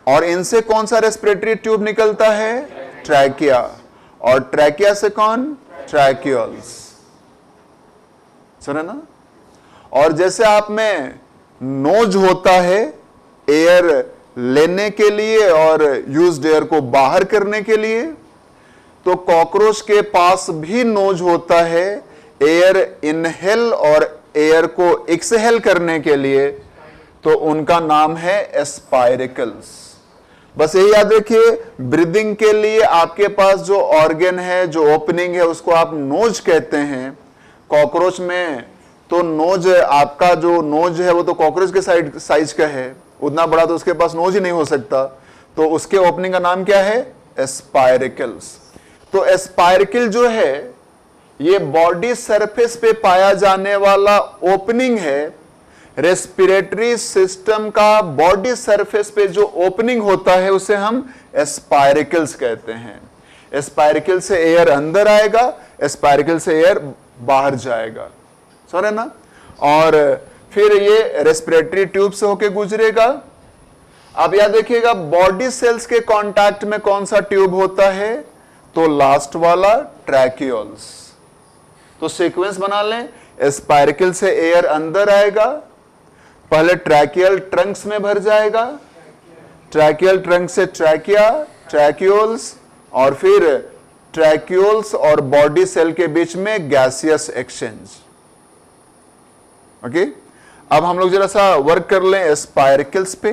और इनसे कौन सा रेस्पिरेटरी ट्यूब निकलता है, ट्रैकिया, और ट्रैकिया से कौन, ट्रैक्यूल्स। सुना ना? और जैसे आप में नोज होता है एयर लेने के लिए और यूज्ड एयर को बाहर करने के लिए, तो कॉकरोच के पास भी नोज होता है एयर इनहेल और एयर को एक्सहेल करने के लिए, तो उनका नाम है एस्पायरिकल्स। बस यही याद रखिए, ब्रीदिंग के लिए आपके पास जो ऑर्गन है, जो ओपनिंग है, उसको आप नोज कहते हैं। कॉकरोच में तो नोज, आपका जो नोज है वो तो कॉकरोच के साइज का है, उतना बड़ा तो उसके पास नोज ही नहीं हो सकता, तो उसके ओपनिंग का नाम क्या है, एस्पायरिकल्स। तो एस्पायरिकल जो है ये बॉडी सरफेस पे पाया जाने वाला ओपनिंग है। रेस्पिरेटरी सिस्टम का बॉडी सरफेस पे जो ओपनिंग होता है उसे हम एस्पायरिकल्स कहते हैं। एस्पायरिकल से एयर अंदर आएगा, एस्पायरिकल से एयर बाहर जाएगा, समझ ना, और फिर ये रेस्पिरेटरी ट्यूब से होके गुजरेगा। अब याद देखिएगा, बॉडी सेल्स के कांटेक्ट में कौन सा ट्यूब होता है, तो लास्ट वाला, ट्रैक्यूल्स। तो सीक्वेंस बना लें, एस्पायरिकल से एयर अंदर आएगा, पहले ट्रैकियल ट्रंक्स में भर जाएगा, ट्रैकियल ट्रंक से ट्रैकिया, ट्रैक्यूल्स, और फिर ट्रैक्यूल्स और बॉडी सेल के बीच में गैसियस एक्सचेंज। ओके, अब हम लोग जरा सा वर्क कर लें एस्पायरिकल्स पे,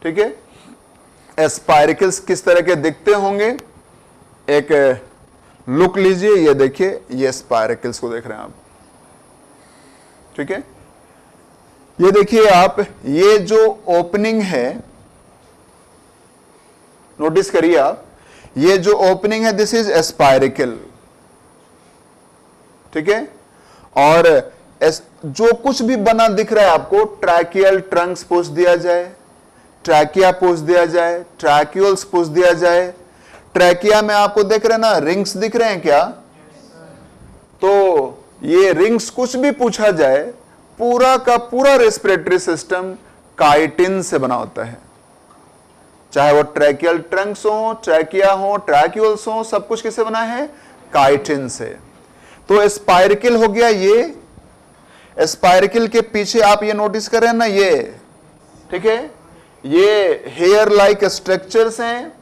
ठीक है। एस्पायरिकल्स किस तरह के दिखते होंगे, एक लुक लीजिए, ये देखिए, ये एस्पायरिकल्स को देख रहे हैं आप, ठीक है। ये देखिए आप, ये जो ओपनिंग है, नोटिस करिए आप, ये जो ओपनिंग है दिस इज एस्पायरिकल, ठीक है। और जो कुछ भी बना दिख रहा है आपको, ट्रैकियल ट्रंक्स पूछ दिया जाए, ट्रैकिया पूछ दिया जाए, ट्रैक्यूल्स पूछ दिया जाए। ट्रैकिया में आपको देख रहे हैं ना, रिंग्स दिख रहे हैं क्या, तो ये रिंग्स कुछ भी पूछा जाए, पूरा का पूरा रेस्पिरेटरी सिस्टम काइटिन से बना होता है, चाहे वो ट्रैकियल ट्रंक्स हो, ट्रैकिया हो, ट्रैक्यूल्स हो, सब कुछ किससे बना है, काइटिन से। तो एस्पायरिकल हो गया ये। एस्पायरिकल के पीछे आप ये नोटिस कर रहे हैं ना, ये, ठीक है, ये हेयर लाइक स्ट्रक्चर्स हैं,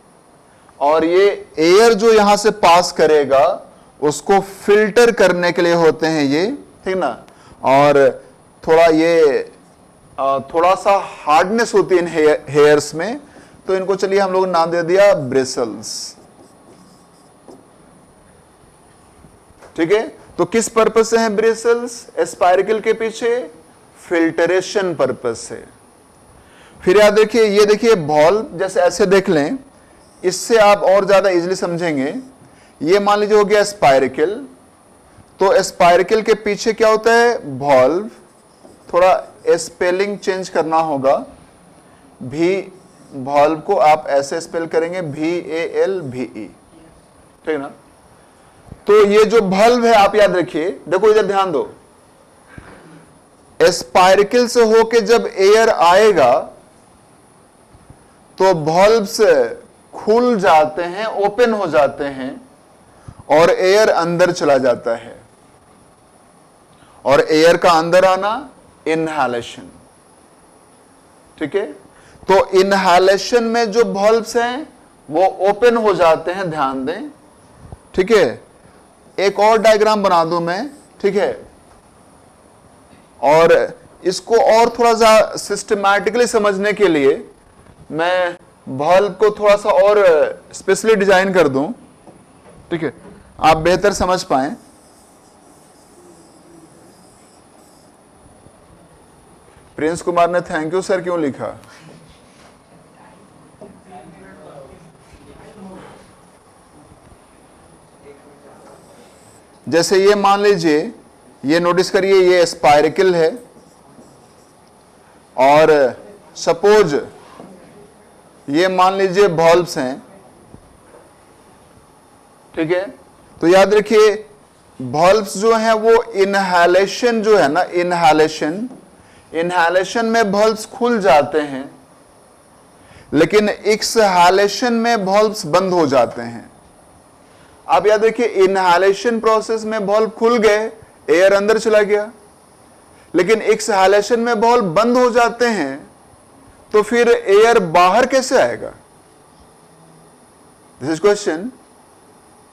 और ये एयर जो यहां से पास करेगा उसको फिल्टर करने के लिए होते हैं ये, ठीक ना। और थोड़ा सा हार्डनेस होती है इन हेयर्स में, तो इनको चलिए हम लोग नाम दे दिया ब्रिसल्स, ठीक है। तो किस पर्पस से हैं ब्रिसल्स स्पाइरकल के पीछे? फिल्टरेशन पर्पस से। फिर याद देखिए, ये देखिए बॉल्ब, जैसे ऐसे देख लें, इससे आप और ज्यादा इजीली समझेंगे। ये मान लीजिए हो गया स्पाइरकल, तो स्पाइरकल के पीछे क्या होता है? बॉल्ब। थोड़ा स्पेलिंग चेंज करना होगा, भी बॉल्ब को आप ऐसे स्पेल करेंगे VALVE, ठीक ना। तो ये जो बल्ब है आप याद रखिए, देखो इधर ध्यान दो, स्पाइरकल से होके जब एयर आएगा तो बल्ब्स खुल जाते हैं, ओपन हो जाते हैं और एयर अंदर चला जाता है। और एयर का अंदर आना इनहेलेशन, ठीक है। तो इनहेलेशन में जो बल्ब्स हैं वो ओपन हो जाते हैं, ध्यान दें, ठीक है। एक और डायग्राम बना दूं मैं, ठीक है, और इसको और थोड़ा सा सिस्टमैटिकली समझने के लिए मैं बल्ब को थोड़ा सा और स्पेशली डिजाइन कर दूं, ठीक है, आप बेहतर समझ पाएं। प्रिंस कुमार ने थैंक यू सर क्यों लिखा? जैसे ये मान लीजिए, ये नोटिस करिए, ये स्पाइरकल है और सपोज ये मान लीजिए बल्ब्स हैं, ठीक है। तो याद रखिए बल्ब्स जो हैं वो इनहेलेशन जो है ना, इनहेलेशन में बल्ब्स खुल जाते हैं, लेकिन एक्सहेलेशन में बल्ब्स बंद हो जाते हैं। आप याद रखिए इनहेलेशन प्रोसेस में बल्ब खुल गए, एयर अंदर चला गया, लेकिन एक्सहेलेशन में बल्ब बंद हो जाते हैं, तो फिर एयर बाहर कैसे आएगा? दिस इज क्वेश्चन,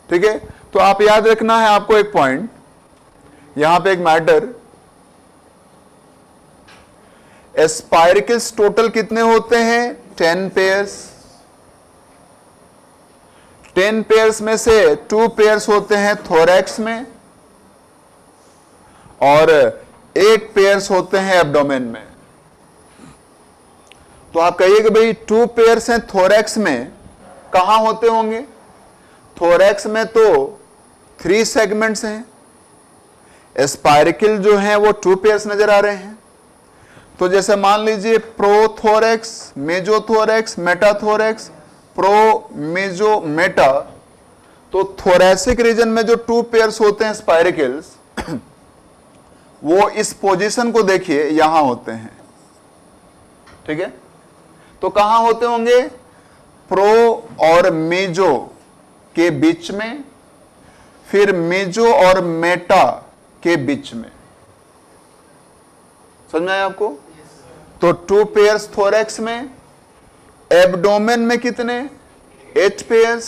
ठीक है। तो आप याद रखना है आपको एक पॉइंट, यहां पे एक मैटर, स्पाइरकल्स टोटल कितने होते हैं? 10 पेयर्स। 10 पेयर्स में से 2 पेयर्स होते हैं थोरैक्स में और 8 पेयर्स होते हैं एब्डोमेन में। तो आप कहिए कि भाई 2 पेयर्स हैं थोरैक्स में, कहां होते होंगे? थोरैक्स में तो 3 सेगमेंट्स हैं, स्पाइरकल जो हैं वो 2 पेयर्स नजर आ रहे हैं। तो जैसे मान लीजिए प्रोथोरैक्स, मेजोथोरैक्स, मेटाथोरैक्स, प्रो, मेजो, मेटा, तो थोरैसिक रीजन में जो 2 पेयर्स होते हैं स्पाइरकल्स, वो इस पोजीशन को देखिए यहां होते हैं, ठीक है। तो कहां होते होंगे? प्रो और मेजो के बीच में, फिर मेजो और मेटा के बीच में। समझ में आया आपको? तो 2 पेयर्स थोरैक्स में, एब्डोमेन में कितने? 8 पेयर्स।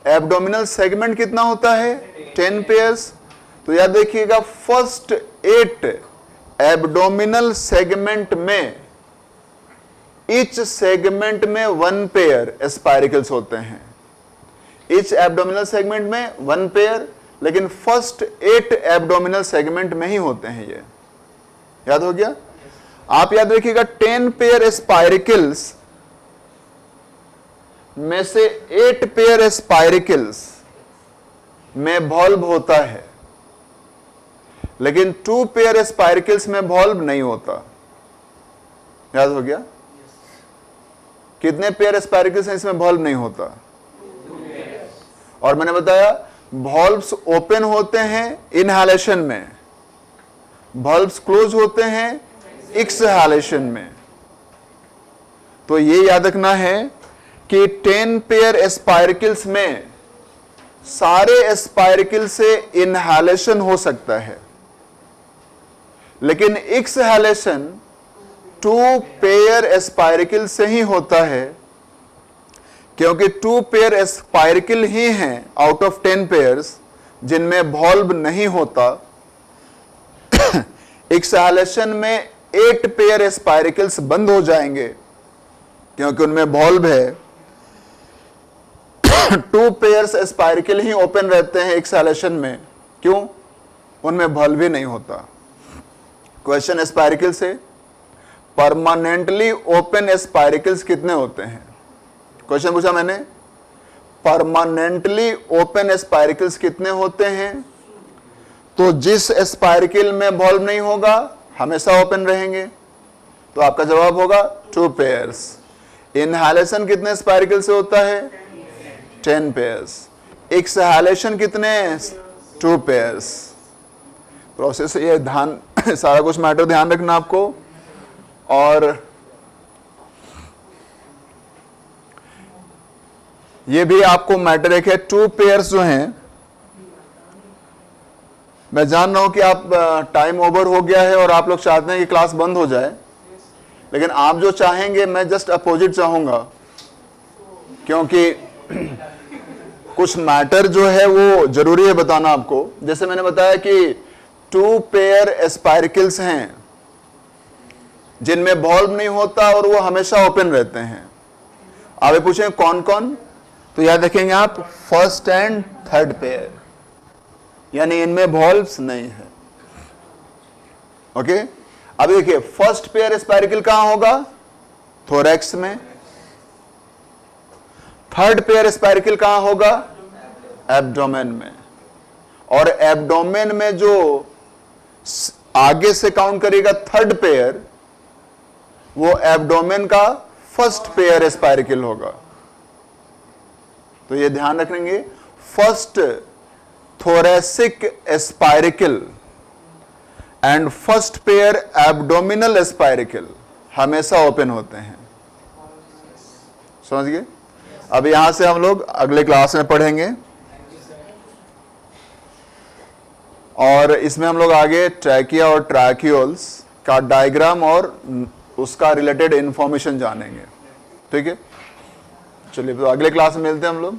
एब्डोमिनल सेगमेंट कितना होता है? 10 पेयर्स। तो याद देखिएगा फर्स्ट 8 एब्डोमिनल सेगमेंट में, ईच सेगमेंट में 1 पेयर स्पाइरकल्स होते हैं। ईच एब्डोमिनल सेगमेंट में 1 पेयर, लेकिन फर्स्ट 8 एब्डोमिनल सेगमेंट में ही होते हैं ये। याद हो गया? आप याद रखिएगा 10 पेयर स्पाइरकल्स में से 8 पेयर स्पाइरकल्स में बल्ब होता है, लेकिन 2 पेयर स्पाइरकल्स में बल्ब नहीं होता। याद हो गया? कितने पेयर स्पाइरकल्स हैं इसमें बल्ब नहीं होता? और मैंने बताया बल्ब्स ओपन होते हैं इनहेलेशन में, बल्ब्स क्लोज होते हैं एक्सहेलेशन में। तो ये याद रखना है कि 10 पेयर स्पाइरकल्स में सारे स्पाइरकल से इनहेलेशन हो सकता है, लेकिन एक्सहेलेशन 2 पेयर स्पाइरकल से ही होता है। क्योंकि 2 पेयर एस्पायरिकल ही हैं आउट ऑफ 10 पेयर्स जिनमें वॉल्व नहीं होता। एक्सहालेशन में 8 पेयर एस्पायरिकल्स बंद हो जाएंगे क्योंकि उनमें वॉल्व है। 2 पेयर्स एस्पायरिकल ही ओपन रहते हैं एक्सहालेशन में, क्यों? उनमें वॉल्व ही नहीं होता। क्वेश्चन एस्पायरिकल से, परमानेंटली ओपन एस्पायरिकल्स कितने होते हैं? क्वेश्चन पूछा मैंने, परमानेंटली ओपन एस्पायरिकल्स कितने होते हैं? तो जिस एस्पायरिकल में वॉल्व नहीं होगा हमेशा ओपन रहेंगे, तो आपका जवाब होगा 2 पेयर्स। इनहालेशन कितने एस्पायरिकल से होता है? 10 पेयर्स। एक्सहालेशन कितने? 2 पेयर्स। प्रोसेस ये ध्यान सारा कुछ मैटर ध्यान रखना आपको। और ये भी आपको मैटर एक है, 2 पेयर्स जो हैं, मैं जान रहा हूं कि आप टाइम ओवर हो गया है और आप लोग चाहते हैं कि क्लास बंद हो जाए, लेकिन आप जो चाहेंगे मैं जस्ट अपोजिट चाहूंगा, क्योंकि कुछ मैटर जो है वो जरूरी है बताना आपको। जैसे मैंने बताया कि 2 पेयर एस्पायरिकल्स हैं जिनमें वॉल्व नहीं होता और वो हमेशा ओपन रहते हैं। आप पूछें कौन कौन, तो याद रखेंगे आप फर्स्ट एंड थर्ड पेयर, यानी इनमें वॉल्व्स नहीं है। ओके, अब देखिए फर्स्ट पेयर एस्पायरिकल कहां होगा? थोरैक्स में। थर्ड पेयर एस्पायरिकल कहां होगा? एब्डोमेन में। और एब्डोमेन में जो आगे से काउंट करेगा थर्ड पेयर, वो एब्डोमेन का फर्स्ट पेयर एस्पायरिकल होगा। तो ये ध्यान रखेंगे, first thoracic spiracle and first pair abdominal spiracle हमेशा ओपन होते हैं। समझ गए? अब यहां से हम लोग अगले क्लास में पढ़ेंगे और इसमें हम लोग आगे ट्रैकिया और ट्रैकियोल्स का डायग्राम और उसका रिलेटेड इंफॉर्मेशन जानेंगे। ठीक है, चलिए तो अगले क्लास में मिलते हैं हम लोग।